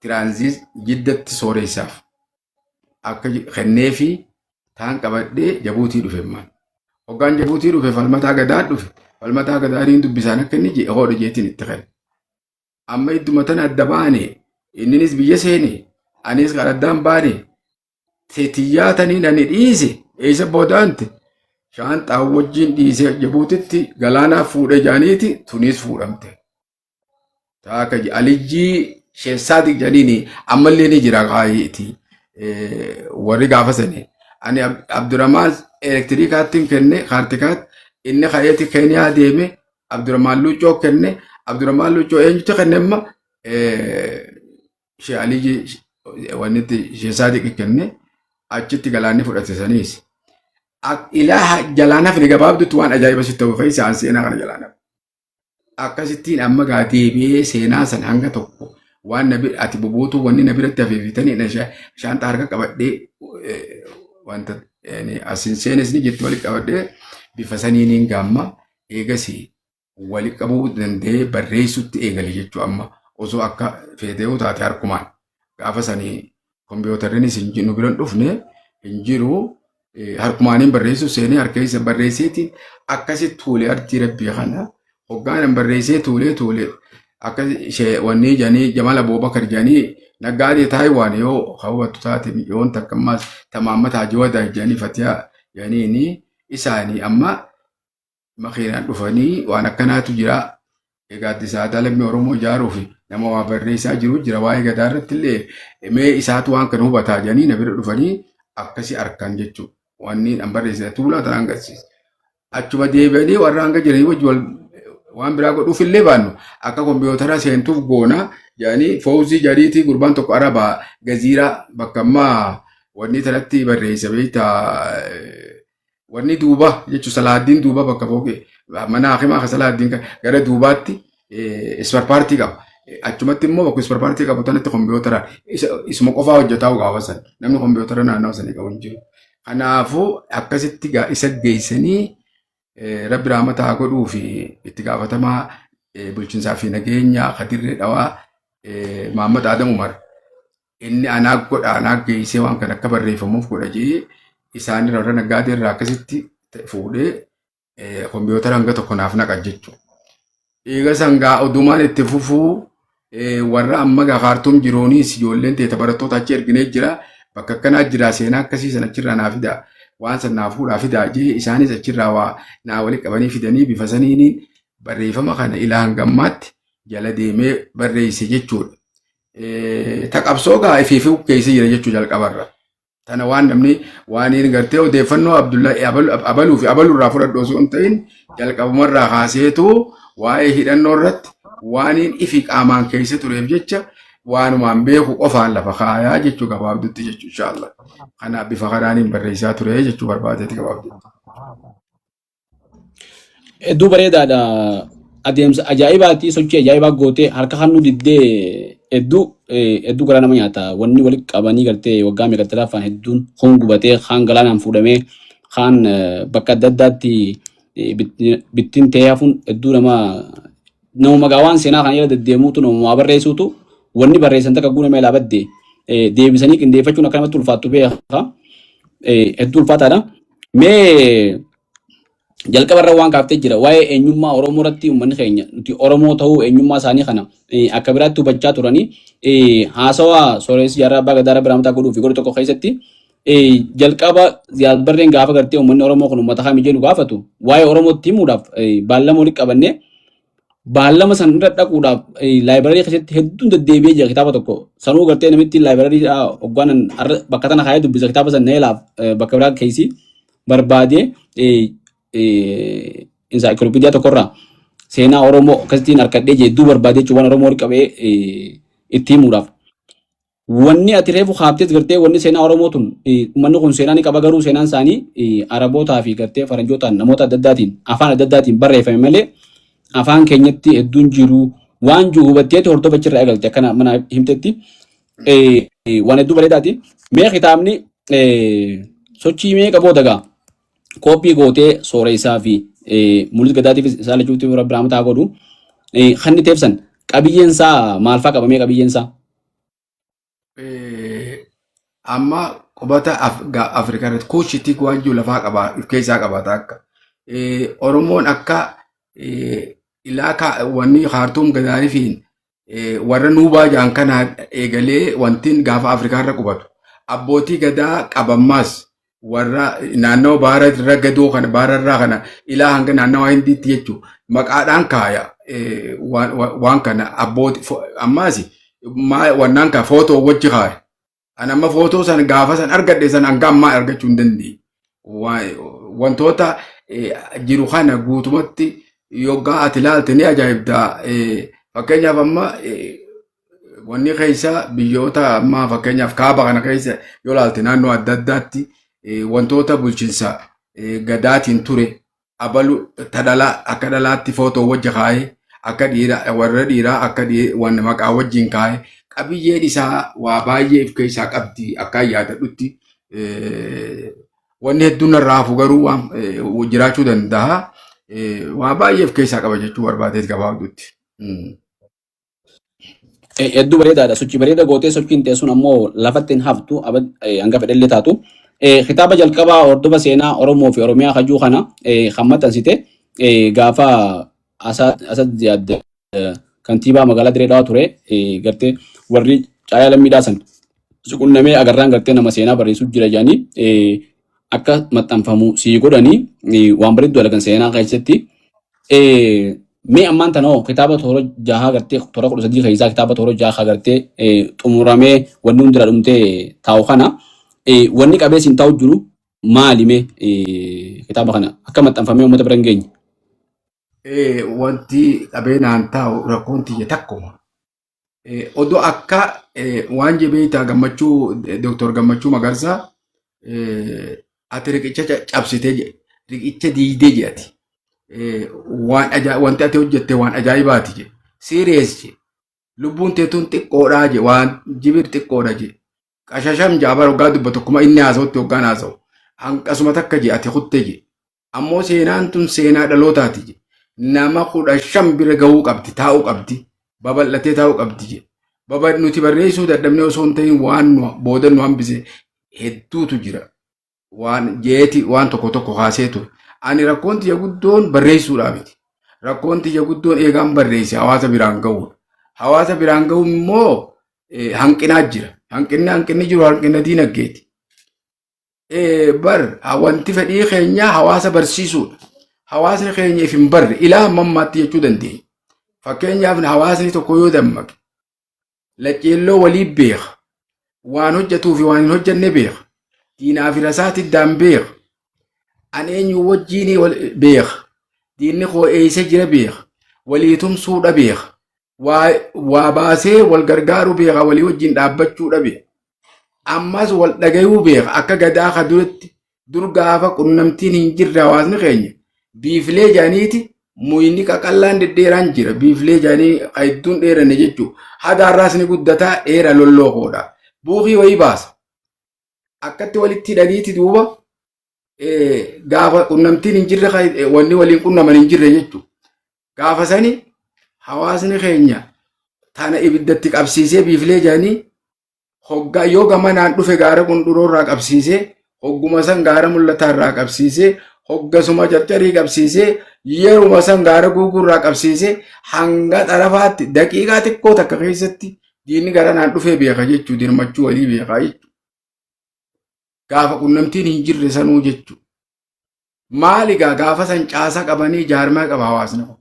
tiraanziit jiddatti sooressaaf akka kennee fi taan qabadhee Jabuutii dhufe maan. Hoggaan Jabuutii dhufe falmataa gadaa dhufe. Falmataa gadaariin dubbisaan akka inni hoodha jeetiin itti kenne. Amma idduma tana adda baane inninis biyya seene anis kan addaan baane teetiyyaa tanii nani dhiise eessa boodaante shaanxaa wajjin dhiise Jabuutitti galaanaaf fuudhe jaaniiti tunis fuudhamte. Taaka alijjii sheessaati jedhanii ammallee ni jira kaayiiti warri gaafa sane. Ani Abdurrahmaan elektiriikaattiin kenne kaartikaat inni kayeeti Keeniyaa deeme Abdurrahmaan Luuccoo kenne. Abdurrahmaan Luuccoo eenyutti kennemma shee alijjii wannitti sheessaati kenne achitti galaanni fudhate saniis. Ilaa jalaanaaf ni gabaabdutti waan ajaa'iba sitti ta'u fa'i saan seenaa kana jalaanaaf. Akkasittiin amma gaa deebi'ee seenaa san hanga tokko waan ati bubuutu wanni na biratti hafeefitanii shaanxaa harka qabadhee wanta asin seenes ni jirti walitti qabadhee bifa saniiniin gaamma eegasii walitti qabuu danda'ee barreessutti eegale jechuu amma osoo akka feetee'uu taate harkumaan gaafa sanii kompiitarriinis nu biran dhufne hin jiru harkumaaniin barreessu seenee harka isa barreesseetiin akkasitti tuulee artii rabbii kana hoggaan barreessee tuulee akka wanni janii Jamal Abubakar janii naggaadee Taayiwaan yoo hawwattu taate yoon takkammaas tamaammataa jiwata janii fatiyaa janiini isaanii amma makiinaan dhufanii waan akkanaatu jira. Egaa Addisaadaa lammii Oromoo ijaaruu fi nama waa barreessaa jiru jira waa'ee gadaa irratti illee mee isaatu waan kana hubataa janii na bira dhufanii akkasii arkan jechuudha. Wanni an barreessine tuulaa tanaan agarsiisa. Achuma deebi'anii warra hanga jiranii wajji waan biraa godhuuf illee baannu akka kompiitara seentuuf goona jedhanii Foozii jariitii gurbaan tokko Arabaa Gaziiraa bakka ammaa wanni tanatti barreessa beektaa wanni duuba jechuun Salaaddiin duuba bakka fooqee mana hakimaa Salaaddiin gara duubaatti isparpaartii qaba. Achumatti immoo bakka isparpaartii qabu tanatti kompiitara isuma qofaa hojjetaa gaafa san namni kompiitara naannoo sanii qabu hin jiru. Kanaafuu akkasitti isa geessanii Rabbi rahmataa godhuu fi itti gaafatamaa bulchiinsaa fi nageenya Kadirree Dhawaa Mahammad Adam Umar inni anaa geessee waan kana akka barreeffamuuf godha jee isaan irra naggaatee irraa akkasitti fuudhee kompiitara hanga tokko naaf naqa jechuudha. Eega sangaa odumaan itti fufuu warra amma Kaartuum jiruunis ijoolleen teeta barattoota achi erginee jira. Bakka akkanaa jira seenaa akkasii sana achirraa naa fidaa waan san naa fuudhaa fidaa jee isaanis achirraa waa naa walitti qabanii fidanii bifa saniiniin barreeffama kana ilaa hangammaatti jala deemee barreesse jechuudha. Taqabsoo gaa ifiifuu keessa jira jechuu jalqabarra. Tana waan namni waan inni gartee odeeffannoo Abdullahi abaluu fi abalurraa fudhadhu osoo hin ta'in jalqabumarraa kaaseetu waa'ee hidhannoo irratti waan inni ifi qaamaan keessa tureef jecha waanumaan beeku qofaan lafa kaayaa jechuu gabaabdutti jechuu inshaallah. Kanaaf bifa kanaaniin barreessaa ture jechuu barbaadeeti gabaabdutti. Hedduu bareedaadha. Adeemsa ajaa'ibaati sochii ajaa'ibaa gootee harka hannuu diddee hedduu gara nama nyaata. Wanni walitti qabanii gartee waggaa meeqatti laafaan hedduun kun gubatee kaan galaanaan fuudhamee kaan bakka adda addaatti bittiin ta'ee hafuun hedduu nama magaawaan seenaa kana jala deddeemuutu nama barreessuutu wanni barreessan takka guuna meelaa badde deebisanii qindeeffachuun akka namatti ulfaattu beeka. Hedduu ulfaataadha. Mee jalqabarra waan kaaftee jira waa'ee eenyummaa Oromoo irratti uummanni keenya nuti Oromoo ta'uu eenyummaa isaanii kana akka biraatti hubachaa turanii haasawaa sooressi jaarraa abbaa gadaa Rabbi rahmataa godhuu fi godhu tokko keessatti jalqaba barreen gaafa gartee uummanni Oromoo kun uummata kamii jedhu gaafatu waa'ee Oromootti himuudhaaf baallama walitti qabannee baallama san irra dhaquudhaaf laayibirarii keessatti hedduun deddeebi'ee jira kitaaba tokko sanuu gartee namitti laayibirarii hoggaan bakka tana kaayee dubbisa kitaaba san neelaaf bakka biraa keessi barbaadee ensaayikiloopidiyaa tokkorraa seenaa Oromoo akkasittiin harkadhee jedduu barbaadee jechuun waan Oromoo walitti qabee itti himuudhaaf. Wanni ati reefu haabtees gartee wanni seenaa Oromoo tun uummanni kun seenaa ni qaba garuu seenaan isaanii Arabootaa fi gartee Faranjootaan namoota adda addaatiin afaan adda addaatiin barreeffame malee afaan keenyatti hedduun jiru waan jiru hubatteeti hordofa achirraa eegalte akkana mana himtetti waan hedduu bareedaati. Mee kitaabni sochii meeqa booda gaa koppii gootee sooressaa fi mul'is gadaatiif isaa lachuutti rabbi rahmataa godhu kan inni teebsan qabiyyeen isaa maal fa'aa qabamee qabiyyeen isaa? Amma qubata Afrikaa irratti kuushitti waan jiru lafaa qaba keessaa qabaata akka Oromoon akka ilaa wanni Khartoum Gadaarifiin warra Nuubaa jaan kana eegalee wantiin gaafa Afrikaa irra qubatu abbootii gadaa qabammaas warra naannoo baara irra gadoo kana baara irraa kana ilaa hanga naannawaa Hindiitti jechuun maqaadhaan kaaya waan kana abbootii ammaas wannaan ka footoo wajji kaaya. An amma footoo san gaafa san argadhe san hanga ammaa argachuu hin dandeenye. Wantoota jiru kana guutumatti yoggaa ati ilaalte ni ajaa'ibda. Fakkeenyaaf amma wanni keessa biyyoota amma fakkeenyaaf kaaba kana keessa yoo ilaalte naannoo adda addaatti wantoota bulchiinsa gadaatiin ture abalu tadhalaa akka dhalaatti footoo wajji kaayee akka dhiiraa warra dhiiraa akka wanni maqaa wajjiin kaayee qabiyyeen isaa waa baay'ee of keessaa qabdi akka yaadadhutti wanni hedduun irraafu garuu jiraachuu danda'a waa baay'ee of keessaa qaba jechuu barbaadeet gabaabdutti. Hedduu bareedaadha. Sochii bareeda gootee sochiin teessuun ammoo lafatti hin haftu hanga fedhallee taatu. Kitaaba jalqabaa hordofa seenaa Oromoo fi Oromiyaa kajuu kana kan maxxansite gaafa Asad Ziyaad kantiibaa magaalaa Diree Dhawaa ture gartee warri caayaa lammiidhaa san suqunnamee agarraan gartee nama seenaa barreessuu jira jedhanii akka maxxanfamu sii godhanii waan bareedduu dalagan seenaa keessatti. Mee ammaan tanoo kitaaba toora jaha gartee toora 13 keessaa kitaaba toora jaha gartee xumuramee wanni hundira dhumtee taa'u kana wanni qabeessi hin taa'u jiru maali mee kitaaba kana akka maxxanfamee uummata bira hin geenye? Wanti qabeenaan taa'u rakkoon tiyya takkuma. Odoo akka waan jebeetaa gammachuu Dr. Gammachuu Magarsaa ati riqicha cabsitee riqicha diidee jedhati. Wanti ati hojjette waan ajaa'ibaati je serious je lubbuun teetuun xiqqoodhaa je waan jibir xiqqoodha je qashasham jaabar waggaa dubbatu kuma inni haasawutti waggaan haasawu hanqasuma takka je ati kutte je ammoo seenaan tun seenaa dhalootaati je nama 15 bira gahuu qabdi taa'uu qabdi babal'atee taa'uu qabdi je nuti barreessuu dadhabnee osoo hin ta'in waan booda nu hambise hedduutu jira waan jeeti waan tokko tokko haaseetu. Ani rakkoon tiyya guddoon barreessuudhaa miti. Rakkoon tiyya guddoon eegaan barreesse hawaasa biraan ga'uudha. Hawaasa biraan ga'u immoo hanqinaa jira. Hanqinni jiru hanqina diinagdeeti. Wanti fedhii keenya hawaasa barsiisuudha. Hawaasni keenya if hin barre ilaa ammammaatti jechuu dandeenya. Fakkeenyaaf hawaasni tokko yoo dammaqe lacceelloo walii beeka. Waan hojjetuu fi waan hin hojjenne beeka. Diinaa fi rasaatti iddaan beeka. An eenyu wajjiin beeka. Diinni koo eeysa jira beeka. Walii tumsuudha beeka. Waa baasee wal gargaaruu beeka. Walii wajjiin dhaabbachuudha beeka. Ammas wal dhagayuu beeka. Akka gadaa ka duratti dur gaafa qunnamtiin hin jirre hawaasni keenya. Biifilee jaaniiti muyinni qaqallaan dhedheeraan jira. Biifilee jaanii hedduun dheeranne jechuudha. Hadaarraas ni guddataa dheera lollookoodha. Buufii wayii baasa. Akkatti walitti hidhaniiti duuba. Gaafa qunnamtiin hin jirre wanni waliin qunnaman hin jirre jechuudha. Gaafa sani hawaasni keenya tana ibiddatti qabsiisee biifilee jaanii hoggaa yoo gamanaan dhufe gaara qunduroo irraa qabsiisee hogguma san gaara mul'ataa irraa qabsiisee hoggasuma carcarii qabsiisee yeruma san gaara guuguu irraa qabsiisee hanga xarafaatti daqiiqaa xiqqoo takka keessatti diinni garanaan dhufee beeka jechuudha. Dirmachuu walii beekaa jechuudha. Gaafa qunnamtiin hin jirre sanuu jechuudha. Maali gaafa san caasa qabanii jaarmaa qaba hawaasni kun.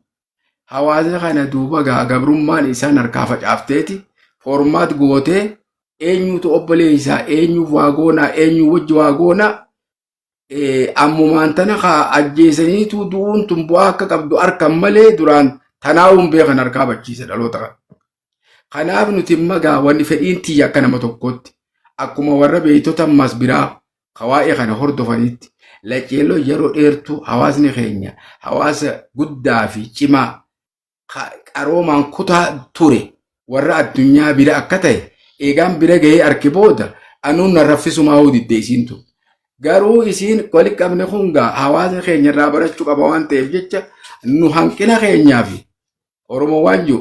Hawaasni kana duuba gabrummaan isaan harkaa facaafteeti formaat gootee eenyutu obboleessaa eenyuuf waa goonaa eenyu wajji waa goonaa ammumaan tana ajjeesaniitu du'uun tun bu'aa akka qabdu harkan malee duraan tanaa'uun beekan harkaa bachiisa dhaloota kana. Kanaaf nuti immoo wanni fedhiin tiyya akka nama tokkootti akkuma warra beeytota ammas biraa hawaa'ee kana hordofanitti lacceelloo yeroo dheertuu hawaasni keenya hawaasa guddaa fi cimaa qaroomaan kutaa ture warra addunyaa bira akka ta'e eegaan bira gahee arki booda anuun na raffisumaa hudidde isiin tun. Garuu isiin walitti qabne hungaa hawaasa keenya irraa barachuu qaba waan ta'eef jecha nu hanqina keenyaa fi Oromoo waan jiru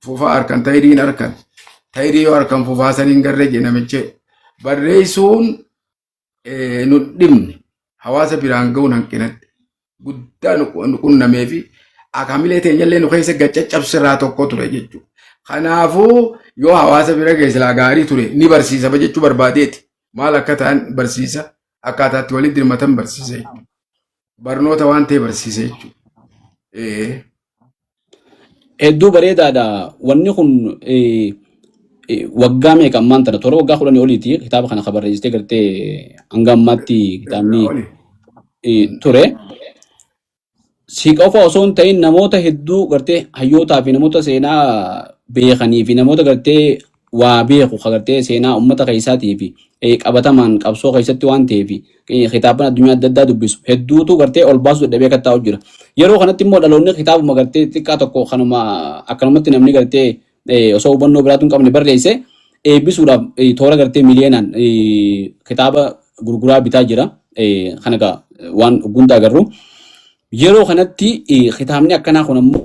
fufaa harkan tayiriin harkan tayirii yoo harkan fufaa saniin garree jedhamiche barreessuun nu dhimne hawaasa biraan ga'uun hanqinatti guddaa nu qunnamee fi akamilee teenyallee nu keessa gaccacabsirraa tokko ture jechuudha. Kanaafuu yoo hawaasa bira geessilaa gaarii ture ni barsiisa jechuu barbaadeeti. Maal akka ta'an barsiisa akkaataatti walitti dirmatan barsiisa jechuudha. Barnoota waan ta'e barsiisa jechuudha. Hedduu bareedaadha. Wanni kun waggaa meeqa ammaan tana toora waggaa 10 oliiti kitaaba kana barreessitee gartee hanga ammaatti kitaabni ture. Si qofa osoo hin ta'in namoota hedduu gartee hayyootaa fi namoota seenaa beekanii fi namoota gartee waa beeku gartee seenaa uummata keessaatii fi qabatamaan qabsoo keessatti waan ta'eef kitaabban addunyaa adda addaa dubbisu hedduutu gartee ol baasuu dadhabee kan taa'u jira. Yeroo kanatti immoo dhaloonni kitaabuma gartee xiqqaa tokko kanuma akkanumatti namni gartee osoo hubannoo biraatu hin qabne barreesse eebbisuudhaaf toora gartee miliyoonaan kitaaba gurguraa bitaa jira. Kana egaa waan guddaa agarru. Yeroo kanatti kitaabni akkanaa kun ammoo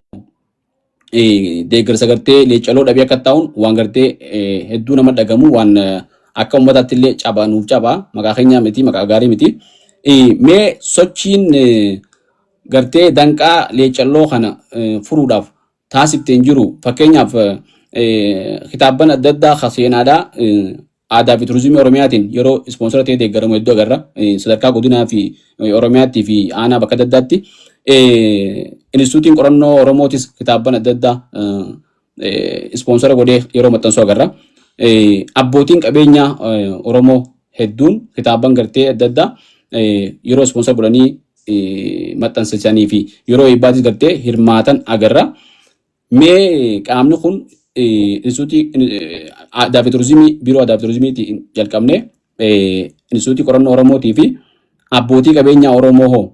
deeggarsa gartee leecaloo dhabee akka ta'uun waan gartee hedduu nama dhagamu waan akka uummataatti illee cabaa nuuf cabaa maqaa keenyaa miti maqaa gaarii miti. Mee sochiin gartee danqaa leecaloo kana furuudhaaf taasifteen jiru fakkeenyaaf kitaabban adda addaa seenaadhaa aadaa fi turizimii Oromiyaatiin yeroo ispoonsora ta'ee deeggaramu hedduu agarra. Sadarkaa godinaa fi Oromiyaattii fi aanaa bakka adda addaatti. Instituutiin qorannoo Oromootis kitaabban adda addaa ispoonsora godhee yeroo maxxansu agarra. Abbootiin qabeenyaa Oromoo hedduun kitaabban gartee adda addaa yeroo ispoonsora godhanii maxxansisanii fi yeroo eebbaatis gartee hirmaatan agarra. Mee qaamni kun instituutii aadaa fi turizimii biiroo aadaa fi turizimiitii jalqabnee instituutii qorannoo Oromootii fi abbootii qabeenyaa Oromoo hoo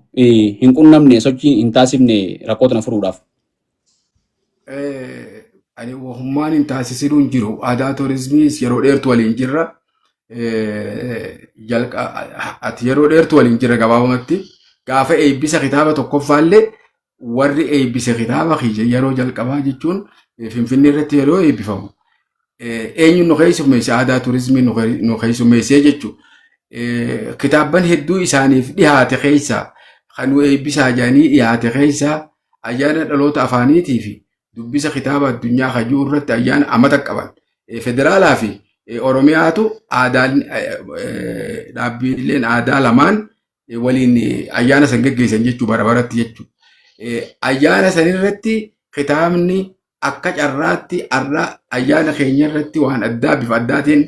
hin qunnamne sochii hin taasifne rakkoo kana furuudhaaf. Ani waan hin taasisiru hin jiru. Aadaa turizimiis yeroo dheertu waliin jirra. Ati yeroo dheertu waliin jirra gabaabumatti. Gaafa eebbisa kitaaba tokkoffaallee warri eebbise kitaaba kiyya yeroo jalqabaa jechuun Finfinnee irratti yeroo eebbifamu. Eenyuun nu keessummeesse aadaa turizimii nu keessummeessee jechuudha. Kitaabban hedduu isaaniif dhiyaate keessaa kan nu eebbisaa jiranii dhiyaate keessaa ayyaana dhaloota afaaniitii fi dubbisa kitaaba addunyaa hajuu irratti ayyaana amata qaban. Federaalaa fi Oromiyaatu aadaan dhaabbileen aadaa lamaan waliin ayyaana san gaggeessan jechuu barabaratti jechuudha. Ayyaana san irratti kitaabni akka carraatti arra ayyaana keenya irratti waan addaa bifa addaatiin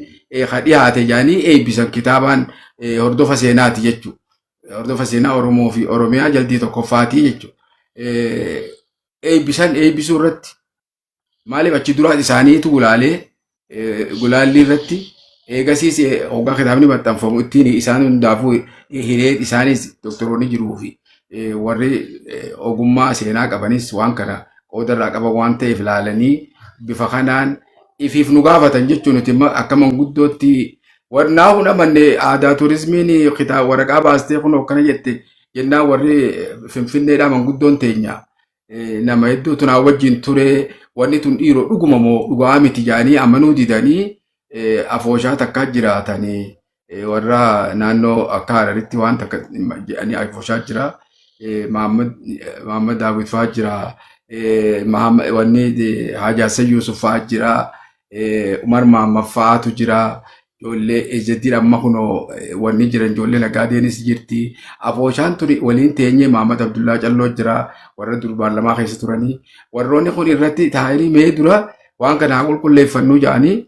dhiyaate jiranii eebbisan kitaabaan hordofa seenaati jechuudha. Hordofa seenaa Oromoo fi Oromiyaa jaldii tokkoffaatii jechuudha. Eebbisan eebbisuu irratti maaliif achi duraa isaaniitu gulaalli irratti eegasiis hoggaa kitaabni maxxanfamu ittiin isaan hundaafuu hiree isaanis doktoroonni jiruu fi warri ogummaa seenaa qabanis waan kana qoodarraa qaban waan ta'eef ilaalanii bifa kanaan ifiif nu gaafatan jechuun nuti akka manguddootti warnaa hun amanne aadaa turizimiin kitaaba waraqaa baastee kun akkana jette jennaan warri Finfinneedhaa manguddoon teenya nama hedduutu naa wajjin ture wanni tun dhiiroo dhuguma moo dhugaa miti jedhanii amanuu didanii afooshaa takkaa jiraatanii warra naannoo akka Hararitti waan takka jedhanii afooshaa jira. Mahammad Daawit fa'aa jira. Wanni Haji Hassan Yusuf fa'aa jira. Umar Mahammad fa'aatu jira. Ijoollee ejjetiidha amma kunoo wanni jiran ijoollee nagaadeenis jirti. Afooshaan turi waliin teenyee Mahammad Abdullaa Calloo jira. Warra durbaan lamaa keessa turanii. Warroonni kun irratti taa'anii mee dura waan kanaa qulqulleeffannuu jedhanii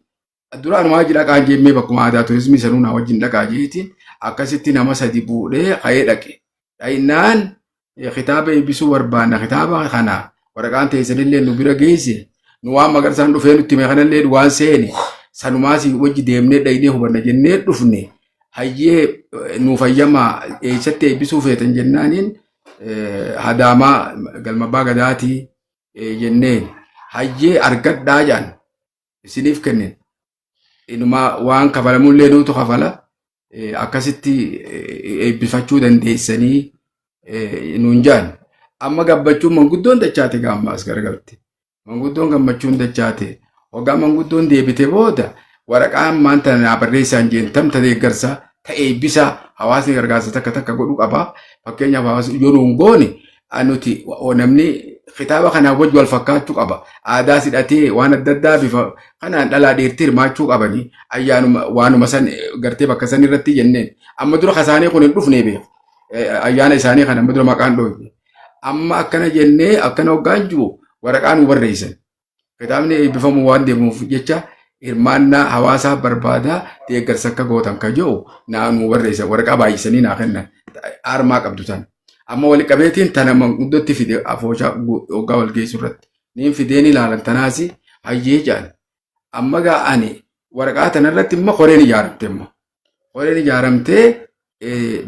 duraan maa jira qaan jemmee bakkuma aadaa turizimii sanuu naa wajjin dhaqaa jeetiin akkasitti nama sadi buudhee ka'ee dhaqe. Dha'innaan kitaaba eebbisuu barbaanna kitaaba kana waraqaan teessanillee nu bira geesse nu waan magarsaan dhufee nutti mee kanallee waan seene sanumaas wajji deemnee dhaynee hubanna jennee dhufne hayyee nu fayyamaa eessatti eebbisuu feetan jennaaniin Hadaamaa galma Abbaa Gadaatii jenneen hayyee argadhaa jaan isiniif kenneen inuma waan kafalamullee nuutu kafala akkasitti eebbifachuu dandeessanii nuun jaan amma gabbachuun manguddoon dachaate gaammaas garagalte manguddoon gammachuun dachaate waggaa manguddoon deebite booda waraqaan maanta naa barreessaan jeentamta deeggarsa ta'e eebbisaa hawaasni gargaarsa takka godhu qaba fakkeenyaaf hawaasni yoo nuun goone nuti namni kitaaba kanaa wajji wal fakkaachuu qaba aadaa hidhatee waan adda addaa bifa kanaan dhalaa dheertii hirmaachuu qabanii ayyaanuma waanuma san gartee bakka san irratti jenneen amma dura kasaanii kun hin dhufnee beeku ayyaana isaanii kana amma dura maqaan dhooyne amma akkana jennee akkana hoggaan jiru waraqaa nu barreessan kitaabni eebbifamu waan deemuuf jecha hirmaannaa hawaasaa barbaadaa deeggarsa akka gootan ka jiru naa nu barreessan waraqaa baay'isanii naa kennan aarmaa qabdu san amma wali qabeetiin tana manguddootti fide afooshaa hoggaa wal geessu irratti niin fideen ilaalan tanaasi hayyee jaan amma ga'ani waraqaa tana irratti imma qoreen ijaaramte imma qoreen ijaaramtee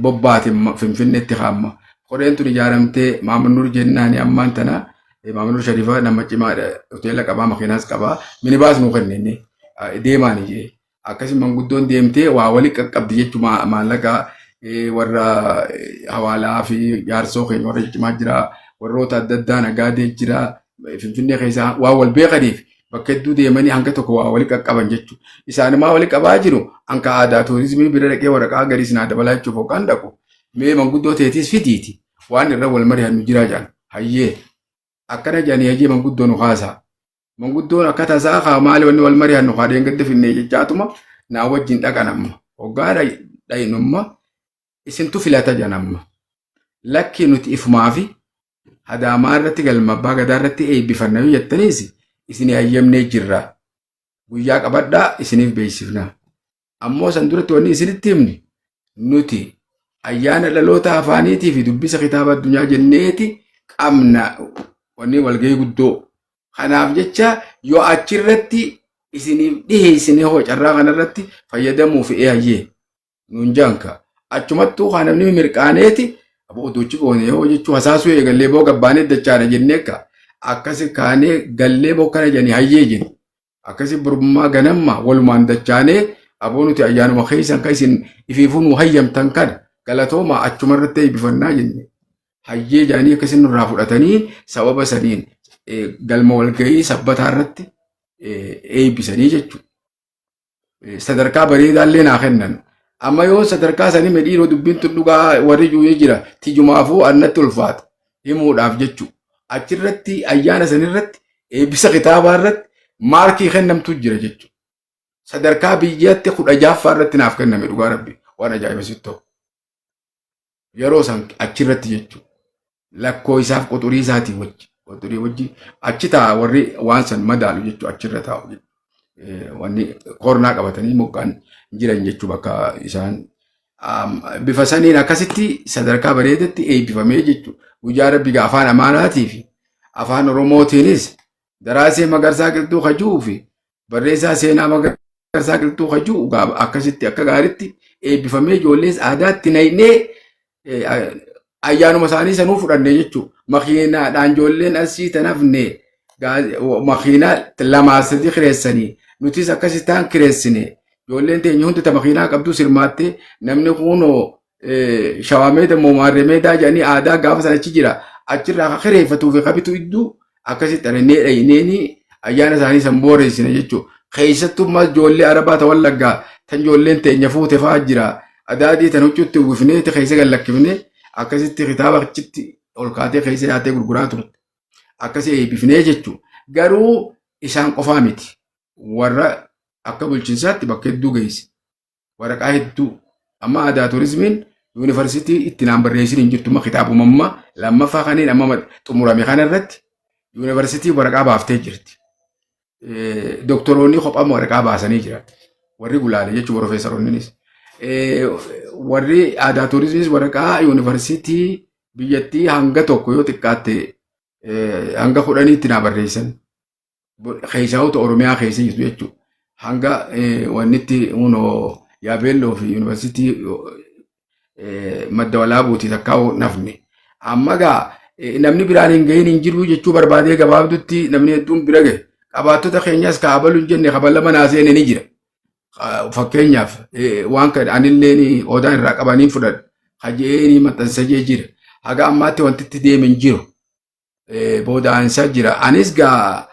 bobbaate finfinneetti haamma qoreen tun ijaaramtee Maamud Nuur jennaani ammaan tana Maamud Nuur Sharifa nama cimaadha hoteela qabaa makiinaas qabaa minibaas nuu kennenne deemaani jee akkasi manguddoon deemtee waa wali qaqqabdi jechuu maallaqa warra hawaalaa fi jaarsoo keenya warra cimaa jira warroota adda addaa nagaadee jira finfinnee keessaa waa wal beekaniif bakka hedduu deemanii hanga tokko waa wali qaqqaban jechuudha. Isaanumaa wali qabaa jiru hanka aadaa tuurizimii bira dhaqee waraqaa gadiis naa dabalaa jechuuf hoggaan dhaqu mee manguddoo teetiis fidiiti waan irra wal mari'annu jiraa jaan hayyee akkana jaanii hayyee manguddoo nu haasaa manguddoon akka tasaa haa maali wanni wal mari'annu haa deengadde finnee jechaatuma naa wajjin dhaqanamma hoggaa dhayinumma isintu filata janamma lakki nuti ifumaa fi hadaamaa irratti galma abbaa gadaa irratti eebbifannayu jettaniis isin hayyamnee jirra guyyaa qabadhaa isiniif beeksifna ammoo san duratti wanni isinitti himni nuti ayyaana dhaloota afaaniitii fi dubbisa kitaaba addunyaa jenneeti qabna wanni walgahii guddoo kanaaf jecha yoo achirratti isiniif dhiheessine hoo carraa kanarratti fayyadamuu fi'ee hayyee nuun jaanka achumattuu kan namni mirqaaneeti abootochi goone yoo jechuu hasaasuu eegallee boo gabbaanee dachaadha jenneekka akkasi kaanee gallee boo kana janii hayyee jenni akkasi burummaa ganamma walumaan dachaanee aboo nuti ayyaanuma keessan ka isin ifiifuu nu hayyamtan kana galatooma achumarratti eebbifannaa jenne hayyee jaanii akkasin nurraa fudhatanii sababa saniin galma walgahii sabbataa irratti eebbisanii jechuudha. Sadarkaa bareedaallee naa kennan. Amma yoo sadarkaa sanii medhiiroo dubbiin tun dhugaa warri juuyee jira tijumaafuu annatti ulfaata himuudhaaf jechuudha. Achirratti ayyaana sanirratti eebbisa kitaabaa irratti maarkii kennamtu jira jechuudha. Sadarkaa biyyatti 16ffaa irratti naaf kenname dhugaa rabbi waan ajaa'ibsiisu ta'u. Yeroo san achirratti jechuudha. Lakkoo isaaf quxurii isaatii wajji achi ta'a warri waan san madaalu jechuudha achirra taa'u. Wanni qornaa qabatanii mukaan jiran jechuu bakka isaan bifa saniin akkasitti sadarkaa bareedatti eebbifamee jechuudha. Guyyaa rabbi afaan amaaraatii fi afaan oromootiinis daraasee magarsaa qilxuu hajuu fi barreessaa seenaa magarsaa qilxuu hajuu akkasitti akka gaariitti eebbifamee ijoollees aadaatti naynee ayyaanuma isaanii sanuu fudhannee jechuudha. Makiinaadhaan ijoolleen asii tanafne makiinaa 2-3 kireessanii nutis akkasitaan kireessine ijoolleen teenya hundi makiinaa qabdu sirmaattee namni kunoo shawamee dammoo maarremee jedhanii aadaa gaafa sana achi jira achirraa akka kireeffatuu fi qabitu iddoo akkasitti arannee dhayineeni ayyaana isaanii san booreessine jechuudha. Keessattummaa ijoollee arabaa ta'an wallaggaa tan ijoolleen teenya fuute fa'aa jira adaadii tan huccuutti uwwifnee keessa gallakkifnee akkasitti kitaaba achitti ol kaatee keessa yaatee gurguraa turte. Akkasii eebbifnee jechuudha. Garuu isaan qofaa miti. Warra akka bulchiinsaatti bakka hedduu geesse. Waraqaa hedduu. Amma aadaa turizimiin yuunivarsiitii itti naan barreessin hin jirtu kitaabumammaa lammaffaa kaniin amma xumurame kana irratti yuunivarsiitii waraqaa baaftee jirti. Doktoroonni kophaa waraqaa baasanii jiran. Warri gulaale jechuun profeesaroonnis. Warri aadaa turizimiis waraqaa yuunivarsiitii biyyattii hanga tokko yoo xiqqaatte hanga 10 itti naa barreessan. Keessaa Oromiyaa keessa jirtu jechuudha. Hanga wannitti Yaabeelloo fi yuunivarsiitii madda walaabuutii takkaa nafne. Amma gaa namni biraan hin gahin hin jiru jechuu barbaadee gabaabdutti namni hedduun bira gahe. Qabaattota keenyas kaabaluu hin jenne kaballa manaa seene ni jira. Fakkeenyaaf waan kan anillee odaa irraa qabanii fudhadha. Hajee maxxansajee jira. Haga ammaatti wanti itti deeme hin jiru. Booda'ansaa jira. Anis gaa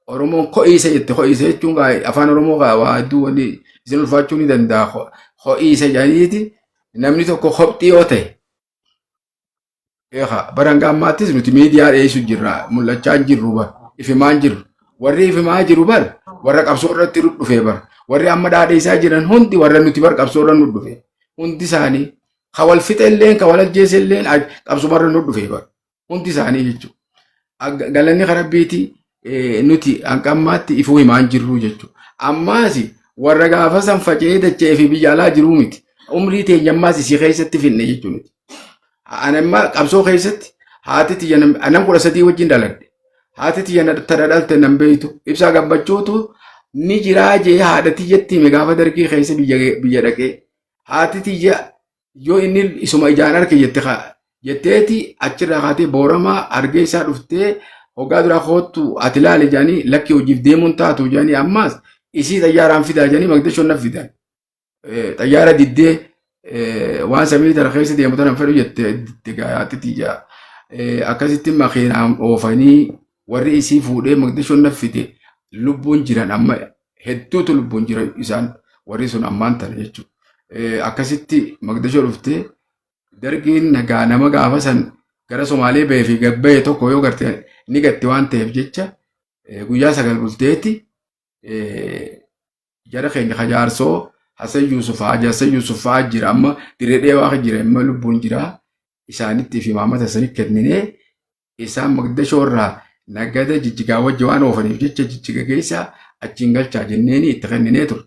Oromoon ho'iisa jette. Ho'iisa jechuun afaan Oromoo waa hedduu wanni isin ulfaachuu ni danda'a. Ho'iisa jedhaniiti namni tokko hobxii yoo ta'e. Baranga ammaattis nuti miidiyaa dhiyeessu jirra. Mul'achaa jirru bara. Ifimaan jirru. Warri ifimaa jiru bara. Warra qabsoo irratti dhufee bara. Warri amma dhaadheessaa jiran hundi warra nuti bara qabsoo irra nu dhufe. Hundi isaanii kawal fixe illeen kawal ajjeese illeen qabsumarra nu dhufe bara. Hundi isaanii jechuudha. Galanni Rabbiiti nuti hanga ammaatti ifuu himaan jirru jechuudha. Ammaas warra gaafa san faca'ee dachee fi biyya alaa jiruu miti. Umrii teenyammaas isii keessatti finne jechuudha. Anamma qabsoo keessatti haati tiyya anam 13 wajjin dhaladhe. Haati tiyya tadhadhalte nan beeytu. Ibsaa Gammachuutu ni jiraa jee haadha tiyyatti hime gaafa dargii keessa biyya dhaqee. Haati tiyya yoo inni isuma ijaan arge jetteeti achirraa kaatee Booramaa argee isaa dhuftee hoggaa duraa koottu ati laale jaanii lakki hojiif deemuun taatu jaanii ammaas isii xayyaaraan fidaa jaanii Magdashoon na fidan. Xayyaara diddee waan samii tara keessa deemu tanan fedhu jette haati tiyya. Akkasitti makiinaan oofanii warri isii fuudhee Magdashoon na fide lubbuun jiran amma hedduutu lubbuun jira isaan warri sun ammaan tana jechuudha. Akkasitti Magdashoo dhuftee dargiin nagaa nama gaafa san gara Somaalee bahee fi gabba'e tokko yoo garte ni gatte waan ta'eef jecha guyyaa 9 bulteetti jara keenya Kajaarsoo Hasan Yuusufaa jira amma dirree waaqa jira amma lubbuun jira isaanitti fi maamata sanii kenninee isaan Magdashoo irraa nagada Jijjigaa wajji waan oofaniif jecha Jijjiga keessa achiin galchaa jenneeni itti kenninee ture.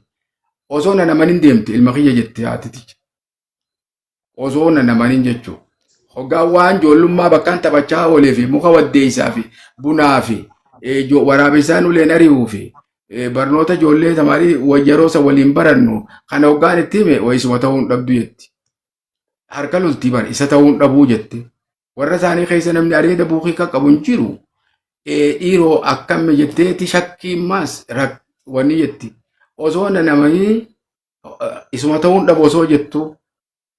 Osoo na namanin deemte ilma kiyya jette haatiti. Osoo na namanin jechuudha. Hoggaa waan ijoollummaa bakkaan taphachaa oolee fi muka waddeessaa fi bunaa fi waraabessaan uleen ari'uu fi barnoota ijoollee tamaarii wayyaroota waliin barannu kana hoggaan itti hime wayisuma ta'uun dhabdu jetti. Harka loltii bara isa ta'uun dhabuu jette. Warra isaanii keessa namni areeda buukii qaqqabu hin jiru. Dhiiroo akkamme jetteeti shakkii maas wanni jetti. Osoo na namanii isuma ta'uun dhabu osoo jettu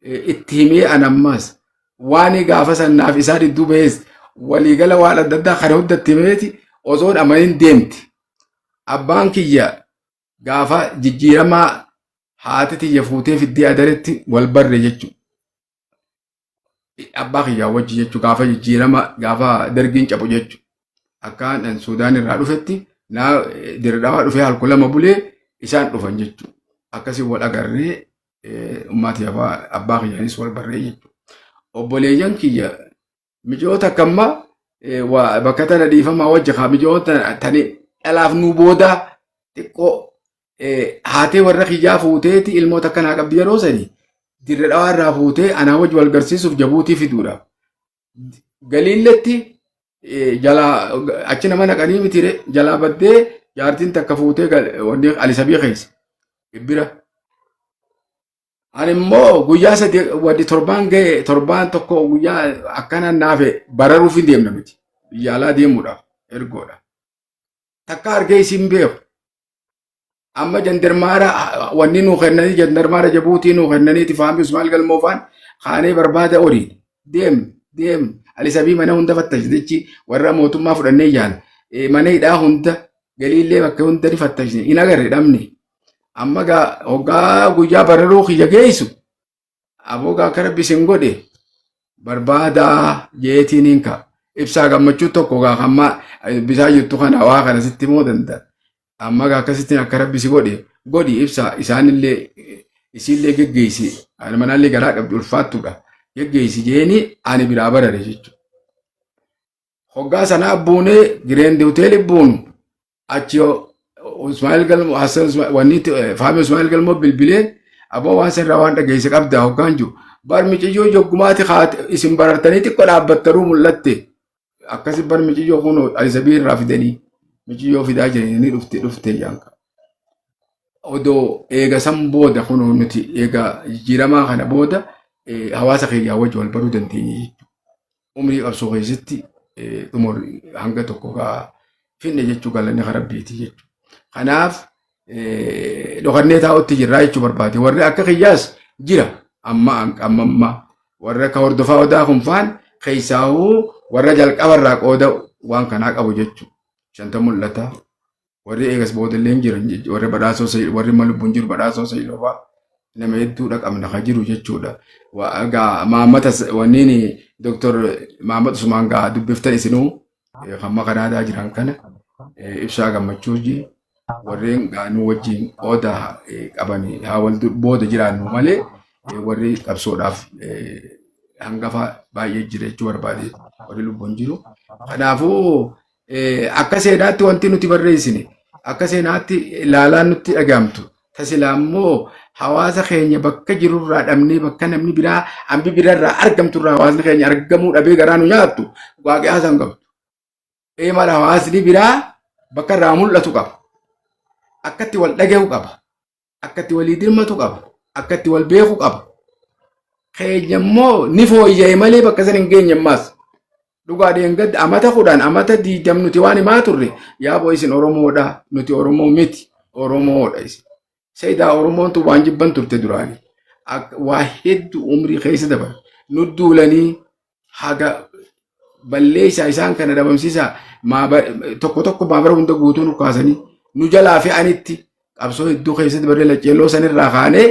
itti himee anammaas waan gaafa sannaaf isaa didduu bahees waliigala waan adda addaa kana hundatti himeeti osoo namaniin deemti. Abbaan kiyya gaafa jijjiiramaa haati tiyya fuutee fiddee adaretti wal barre jechuudha. Abbaa kiyyaa wajji jechuudha gaafa jijjiirama gaafa dargiin cabu jechuudha. Akkaan Suudaan irraa dhufetti naa Dirredhawaa dhufee halku lama bulee isaan dhufan jechuudha. Akkasii wal agarree ummati abbaa kiyyaanis wal barree jechuudha. Obboleeyyan kiyya mijoota akkamma bakka tana dhiifamaa wajji kaa mijoota tani dhalaaf nu booda xiqqoo haatee warra kiyyaa fuuteeti ilmoota akkanaa qabdi yeroo sanii Dirredhawaa irraa fuutee anaa wajji wal garsiisuuf Jabuutii fiduudha. Galiilletti jalaa achi nama naqanii mitire jalaa baddee jaartiin takka fuutee wanni alisabii keessa bira. Ani immoo guyyaa 3 waddi torbaan ga'e torbaan tokko guyyaa akkana naafe bararuuf hin deemna miti. Biyya alaa deemuudhaaf ergoodha. Takka argee isin beeku. Amma jandarmaara wanni nuu kennanii jandarmaara Jabuutii nuu kennaniiti faamii Usmaal Galmoofaan kaanee barbaada oliin deem alisabii mana hunda fattashitechi warra mootummaa fudhannee yaala. Mana hidhaa hunda galiillee bakka hunda ni fattashne hin agarre dhabne. Amma hoggaa guyyaa bararuu kiyya geessu aboogaa kara bisin godhe barbaadaa jeetiin hinka ibsaa gammachuu tokko amma bisaa jirtu kana waa kana sitti moo danda'a. Amma akkasitti akka rabbisi godhi ibsaa isaanillee isillee geggeessi manallee garaa qabdi ulfaattuudha geggeessi jeeni ani biraa barare jechuudha. Hoggaa sanaa buunee Gireend Hoteelii buunu achi Usmail Galmoo Hassan wanni faamii Usmail Galmoo bilbilee aboo waan sirraa waan dhageesse qabdaa hoggaan jiru bar miciyyoo joggumaati isin barartanii xiqqoo dhaabbattaruu mul'atte akkasi bar miciyyoo kun alisabii irraa fidanii miciyyoo fidaa jiranii dhufte yaanka. Odoo eega san booda kun nuti eega jijjiiramaa kana booda hawaasa kiyyaa wajji wal baruu dandeenye jechuudha. umrii qabsoo keessatti xumur hanga tokko finne jechuu galanni harabbiiti jechuudha. Kanaaf dhokannee taa'utti jirraa jechuu barbaade. Warri akka kiyyaas jira amma warra akka hordofaa odaa kunfaan keessaahuu warra jalqabarraa qooda waan kanaa qabu jechuudha. Shanta mul'ata. Warri eegas boodallee hin jiran warri badhaasoo warri malubbuun jiru badhaasoo sayyilofaa nama hedduudha qabna ka jiru jechuudha. Maammata wanniin Dr. Maammata Usmaan gaa dubbiftan isinuu hamma kanaadaa jiran kana ibsaa gammachuuji warreen gaanuu wajjin qooda qabanii haa wal booda jiraannu malee warri qabsoodhaaf hangafa baay'ee jira jechuu barbaade warri lubbuun jiru. Kanaafuu akka seenaatti wanti nuti barreessine akka seenaatti ilaalaan nutti dhagaamtu tasilaa immoo hawaasa keenya bakka jirurraa dhabnee bakka namni biraa hambi biraarraa argamturraa hawaasni keenya argamuu dhabee garaa nu nyaattu waaqee haasan qabdu. Mala hawaasni biraa bakka irraa mul'atu qaba. Akkatti wal dhagahu qaba. Akkatti walii dirmatu qaba. Akkatti wal beeku qaba. Keenya immoo ni fooyya'e malee bakka san hin geenye ammaas. Dhugaa deengad amata 10 amata 20 nuti waan himaa turre yaaboo isin Oromoodha nuti Oromoo miti Oromoodha isin. Sayyidaa Oromoon tu waan jibban turte duraanii. Waa hedduu umrii keessa dabar. Nu duulanii haga balleessaa isaan kana dhabamsiisaa tokko maabara hunda guutuu nu kaasanii nu jalaa fe'anitti qabsoo hedduu keessatti barree laccelloo sanirraa kaanee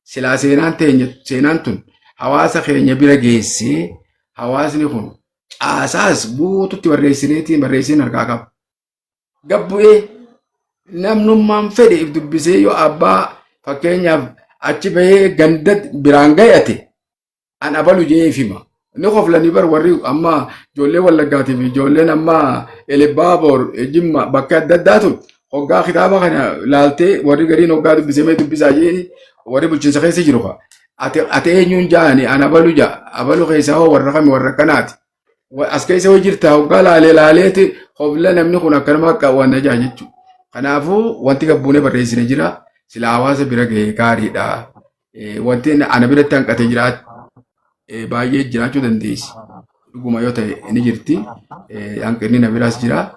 silaa seenaan tun hawaasa keenya bira geessee hawaasni kun caasaas guututti barreessin harkaa qaba. Gabbu'ee namnummaan fedhe if dubbisee yoo abbaa fakkeenyaaf achi bahee ganda biraan gayate an abalu jee ifima. Ni qoflanii bar warri amma ijoollee Wallaggaatii fi ijoolleen amma Elibaaboor Jimma bakka adda addaatu hoggaa kitaaba kana laaltee warri gariin hoggaa dubbisee dubbisaa jeeni warri bulchiinsa keessa jiru fa'a. Ati eenyuun jaani an abalu abalu keessaa hoo warra kami warra kanaati. As keessa hoo jirta hoggaa laaleeti hobla namni kun akkanuma akka waan ajaa jechuudha. Kanaafuu wanti gabbuunee barreessine jira sila hawaasa bira gahee gaariidha. Wanti ana biratti hanqate jiraatu. Baay'ee jiraachuu dandeessi. Dhuguma yoo ta'e ni jirti. Hanqinni na biraas jira.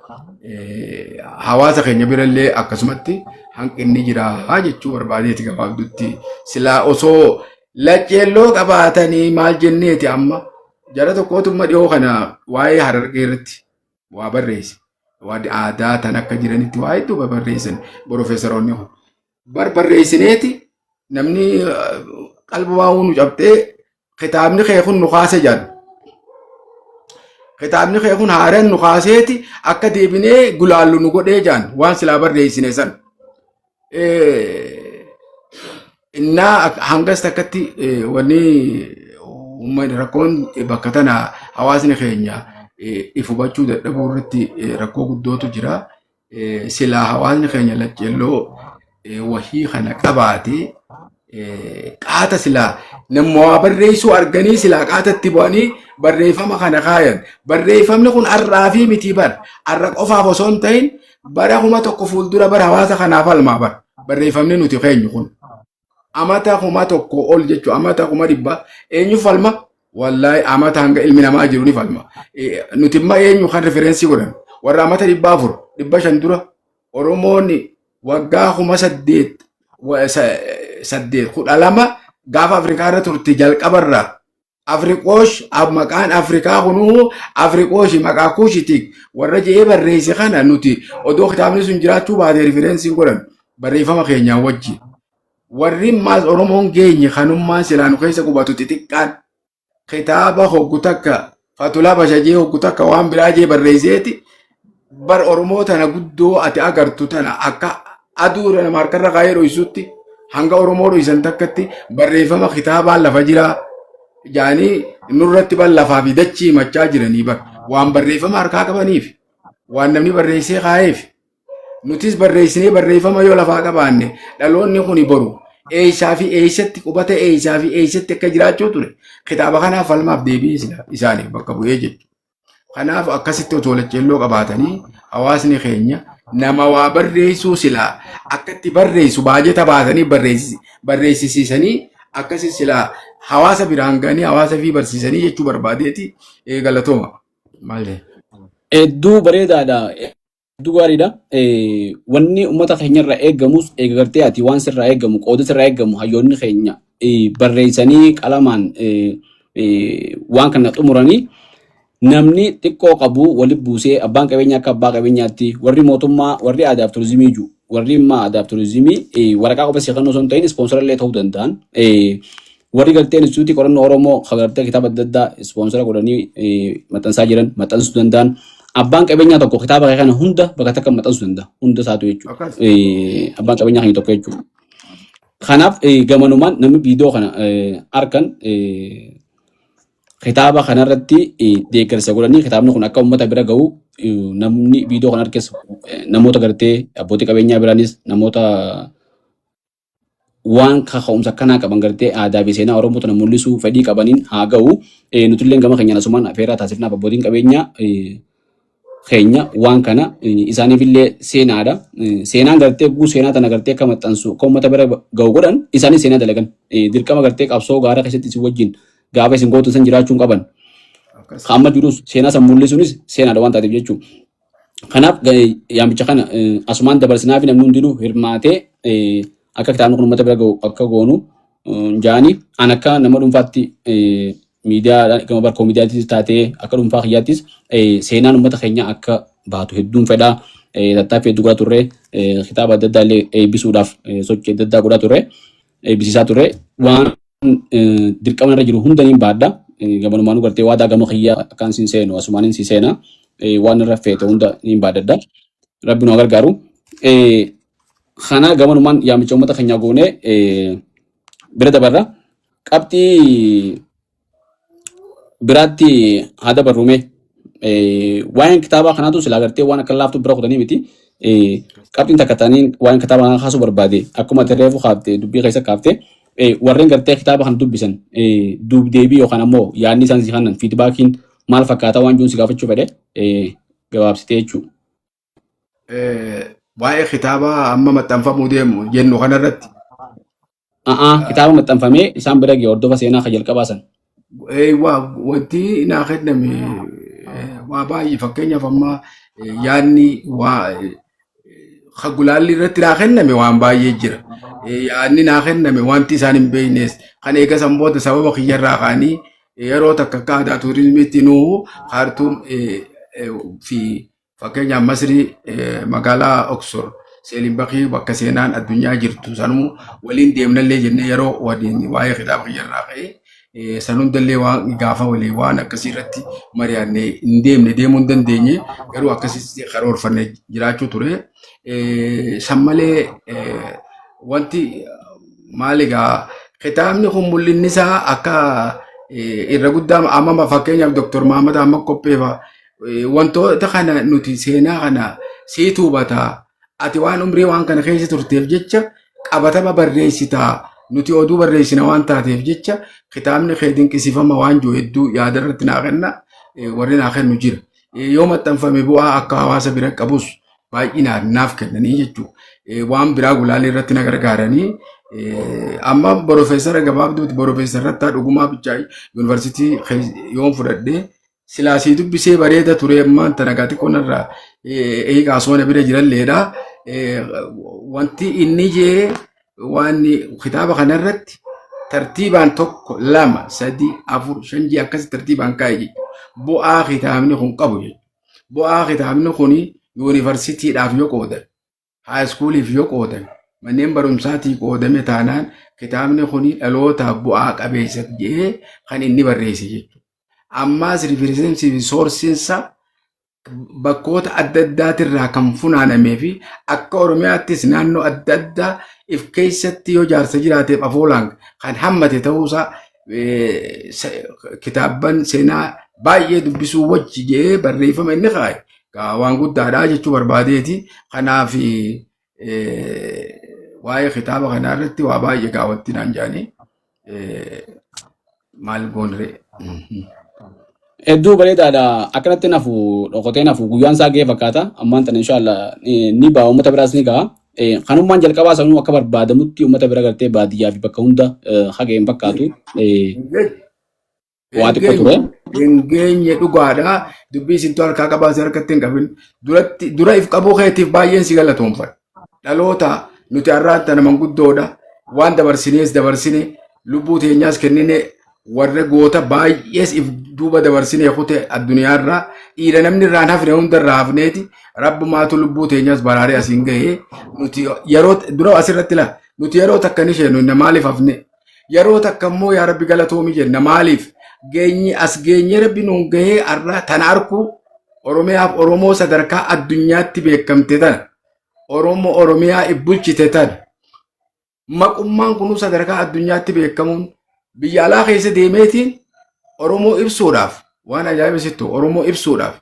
Hawaasa keenya birallee akkasumatti hanqinni jira jechuu barbaadeeti gabaabdutti. Silaa osoo laccelloo qabaatanii maal jenneeti amma jara tokkootummaa dhiyoo kana waa'ee Harargee irratti waa barreesse. Waan aadaa tan akka jiranitti waa hedduu barreessan Profeesaroonni kun. Barreessineeti namni qalbii nu cabxee kitaabni kee kun nu kaase jaan. Kitaabni kee kun haaraan nu kaaseeti akka deebinee gulaallu nu godhee jaan waan silaa barreessine san. Innaa hangas takkatti wanni rakkoon bakka tana hawaasni keenya ifubachuu dadhabuu irratti rakkoo guddootu jira. Silaa hawaasni keenya laccelloo wahii kana qabaate qaata silaa namoota barreessuu arganii silaa qaatatti bu'anii barreeffama kana kaayan. Barreeffamni kun har'aa fi miti bar har'a qofaaf osoo hin ta'in bara kuma tokko fuuldura bara hawaasa kanaaf falmaa bar barreeffamni nuti keenyu kun. Amata kuma tokko ol jechuun amata kuma 100 eenyu falma? Wallahi amata hanga ilmi namaa jiru ni falma. Nuti immoo eenyu kan referensii godhan warra amata 400 500 dura Oromoonni waggaa kuma 8 12 gaafa Afrikaa irra turte jalqabarraa Afriqoosh maqaan Afrikaa kunuu Afriqoosh maqaa kuushitik warra jee barreesse kana nuti odoo kitaabni sun jiraachuu baate referensiin godhan barreeffama keenyaa wajji. Warri maas Oromoon geenye kanummaan silaa nu keessa qubatu xixiqqaan kitaaba hoggu takka Fatulaa Bashajee hoggu takka waan biraa jee barreesseeti bar Oromoo tana guddoo ati agartu tana akka aduura nama harkarra kaayee dhoysutti hanga Oromoo dhoysan takkatti barreeffama kitaabaan lafa jiraa jaanii nurratti lafaa fi dachii machaa jiranii bar waan barreeffama harkaa qabaniif waan namni barreessee kaayeef nutis barreessinee barreeffama yoo lafaa qabaanne dhaloonni kuni boru eessaa fi eessatti qubata eessaa fi eessatti akka jiraachuu ture kitaaba kanaaf falmaaf deebii isaaniif bakka bu'ee jechuudha. Kanaaf akkasitti otoo laccelloo qabaatanii hawaasni keenya nama waa barreessuu silaa akkatti barreessu baajeta baasanii barreessisiisanii akkasii silaa hawaasa biraan ganii hawaasa fi barsiisanii jechuu barbaadeeti galatooma. Maali? Hedduu bareedaadha. Hedduu gaariidha. Wanni uummata keenya irraa eegamus eegagartee ati waan sirraa eegamu qooda sirraa eegamu hayyoonni keenya barreessanii qalamaan waan kana xumuranii namni xiqqoo qabu walitti buusee abbaan qabeenyaa akka abbaa qabeenyaatti warri mootummaa warri aadaa fi turizimii jiru warri immoo aadaa fi turizimii waraqaa qofa seeqannoo osoo hin ta'in ispoonsarallee ta'uu danda'an warri galtee instituutii qorannoo Oromoo kagartee kitaaba adda addaa ispoonsara godhanii maxxansaa jiran maxxansuu danda'an abbaan qabeenyaa tokko kitaaba kana hunda bakka takka maxxansuu danda'a hunda isaatu jechuudha abbaan qabeenyaa keenya tokko jechuudha. Kanaaf gamanumaan namni viidiyoo kana arkan kitaaba kanarratti deeggarsa godhanii kitaabni kun akka uummata bira gahu namni viidiyoo kana arges namoota gartee abbootii qabeenyaa biraanis namoota waan kaka'umsa kanaa qaban gartee aadaa fi seenaa Oromoo tana mul'isuu fedhii qabaniin haa gahu nutillee gama keenya asumaan affeeraa taasifnaaf abbootiin qabeenyaa keenya waan kana isaaniifillee seenaadha. Seenaan gartee guu seenaa tana gartee akka maxxansu akka uummata bira gahu godhan isaanis seenaa dalagan dirqama gartee qabsoo gaaraa keessatti isin wajjin gaafa isin gootu san jiraachuun qaban. Amma jirus seenaa san mul'isuunis seenaadha waan taateef jechuudha. Kanaaf yaamicha kana asumaan dabarsinaa fi namni hundinuu hirmaatee akka kitaabni kun uummata bira gahu akka goonu jaanii an akka nama dhuunfaatti miidiyaa gama barkoo miidiyaattis taatee akka dhuunfaa kiyyaattis seenaan uummata keenya akka baatu hedduun fedhaa tattaaffii hedduu godhaa turre kitaaba adda addaa illee eebbisuudhaaf sochii adda addaa godhaa turre eebbisiisaa turre waan dirqama irra jiru hundaniin baadha gamanumaanuu gartee waadaa gama kiyyaa akkaan siin seenu asumaaniin si seena waan irra feete hunda niin baadadha rabbi nu gargaaru. Kana gamanumaan yaamicha uummata keenyaa goonee bira dabarra qabxii biraatti haa dabarrume waa'een kitaaba kanaatu silaa gartee waan akka laaftuu bira kutanii miti qabxiin takka ta'anii waa'een kitaaba kanaa kaasuu barbaade akkuma reefu kaaftee dubbii keessa kaaftee warreen gartee kitaaba kana dubbisan deebii yookaan ammoo yaadni isaan si kennan fiidbaakiin maal fakkaata waan jiruun si gaafachuu fedhe gabaabsitee jechuudha. Waa'ee kitaaba amma maxxanfamuu deemu jennu kanarratti. Kitaaba maxxanfamee isaan bira ga'e hordofa seenaa kan jalqabaasan. Wanti naa kenname waa baay'ee fakkeenyaaf amma yaadni gulaalli irratti naa kenname waan baay'ee jira. Yaadni naa kenname wanti isaan hin beeknes kan eega sanboota sababa kiyyarraa kaanii yeroo takka akka aadaa turizimiitti nuu Kaartuum fi fakkeenyaaf Masrii magaalaa Oksor Seelim Bakii bakka seenaan addunyaa jirtu sanuu waliin deemnallee jennee yeroo waliin waa'ee kitaaba kiyyarraa ka'ee san hundallee waan gaafa walii waan akkasii irratti mari'annee hin deemne deemuu hin dandeenye garuu akkasitti karoorfannee jiraachuu ture. San malee wanti maal egaa kitaabni kun mul'inni isaa akka irra guddaa amma fakkeenyaaf Dr. Mahamad Ahmad Qopheefa wantoota kana nuti seenaa kana siitu hubataa ati waan umrii waan kana keessa turteef jecha qabatama barreessitaa nuti oduu barreessina waan taateef jecha kitaabni kee dinqisiifama waan jiru hedduu yaada irratti naa kenna warri naa kennu jira yoo maxxanfame bu'aa akka hawaasa bira qabus baay'inaan naaf kennanii jechuudha waan biraa gulaalii irratti na gargaaranii amma Profeesara gabaabduuti Profeesarrattaa dhugumaa bichaa yuunivarsiitii yoon fudhadhee silaasii dubbisee bareeda ture ammaan tana gaati qonnarraa eegaasoo bira jiralleedha wanti inni jee waan kitaaba kanarratti tartiibaan 1 2 3 4 5 akkasi tartiibaan kaa'e bu'aa kitaabni kun qabu bu'aa kitaabni kun yuunivarsiitiidhaaf yoo qoodan haayiskuuliif yoo qoodan manneen barumsaatii qoodame taanaan kitaabni kun dhalootaaf bu'aa qabeessa jedhee kan inni barreesse jechuudha. Ammaas riferensiifi soorsiinsa bakkoota adda addaatirraa kan funaanamee fi akka Oromiyaattis naannoo adda addaa if keessatti yoo jaarsa jiraateef afoolaan kan hammate ta'uusaa kitaaban seenaa baay'ee dubbisuu wajji jedhee barreeffama inni kaa'e waan guddaadhaa jechuu barbaadeeti. Kanaaf waa'ee kitaaba kanaa irratti waa baay'ee gaawwatti naan jaanii maal goonree. Hedduu bareedaadha. Akkanatti nafu dhokotee nafu guyyaan isaa ga'ee fakkaata. Ammaan tana inshallah ni ba'a uummata biraas ni ga'a. kanummaan jalqabaa sanuu akka barbaadamutti uummata bira galtee baadiyyaa fi bakka hunda hageen fakkaatu waa xiqqoo ture. Hengeenye dhugaadha. Dubbii isintu harkaa qabaasee harkatti hin qabin. Dura if qabuu keetiif baay'een si galatoomfadha. Dhaloota nuti har'aan tana manguddoodha. Waan dabarsinees dabarsine lubbuu teenyaas kennine warra goota baay'ees if duuba dabarsinee kute addunyaarraa dhiira namni irraan hafne hundarraa hafneeti rabbumaatu lubbuu teenyaas baraaree asiin gahee nuti yeroo dura asirratti la nuti yeroo takka ni sheenu na maaliif hafne yeroo takka immoo yaa rabbi galatoomi jenna maaliif geenyi as geenye rabbi nuun gahee arraa tana arku oromiyaaf oromoo sadarkaa addunyaatti beekamte tana oromiyaa ibbulchite tana maqummaan kunuu sadarkaa addunyaatti beekamuun biyya alaa keessa deemeetiin Oromoo ibsuudhaaf waan ajaa'ibsiistu Oromoo ibsuudhaaf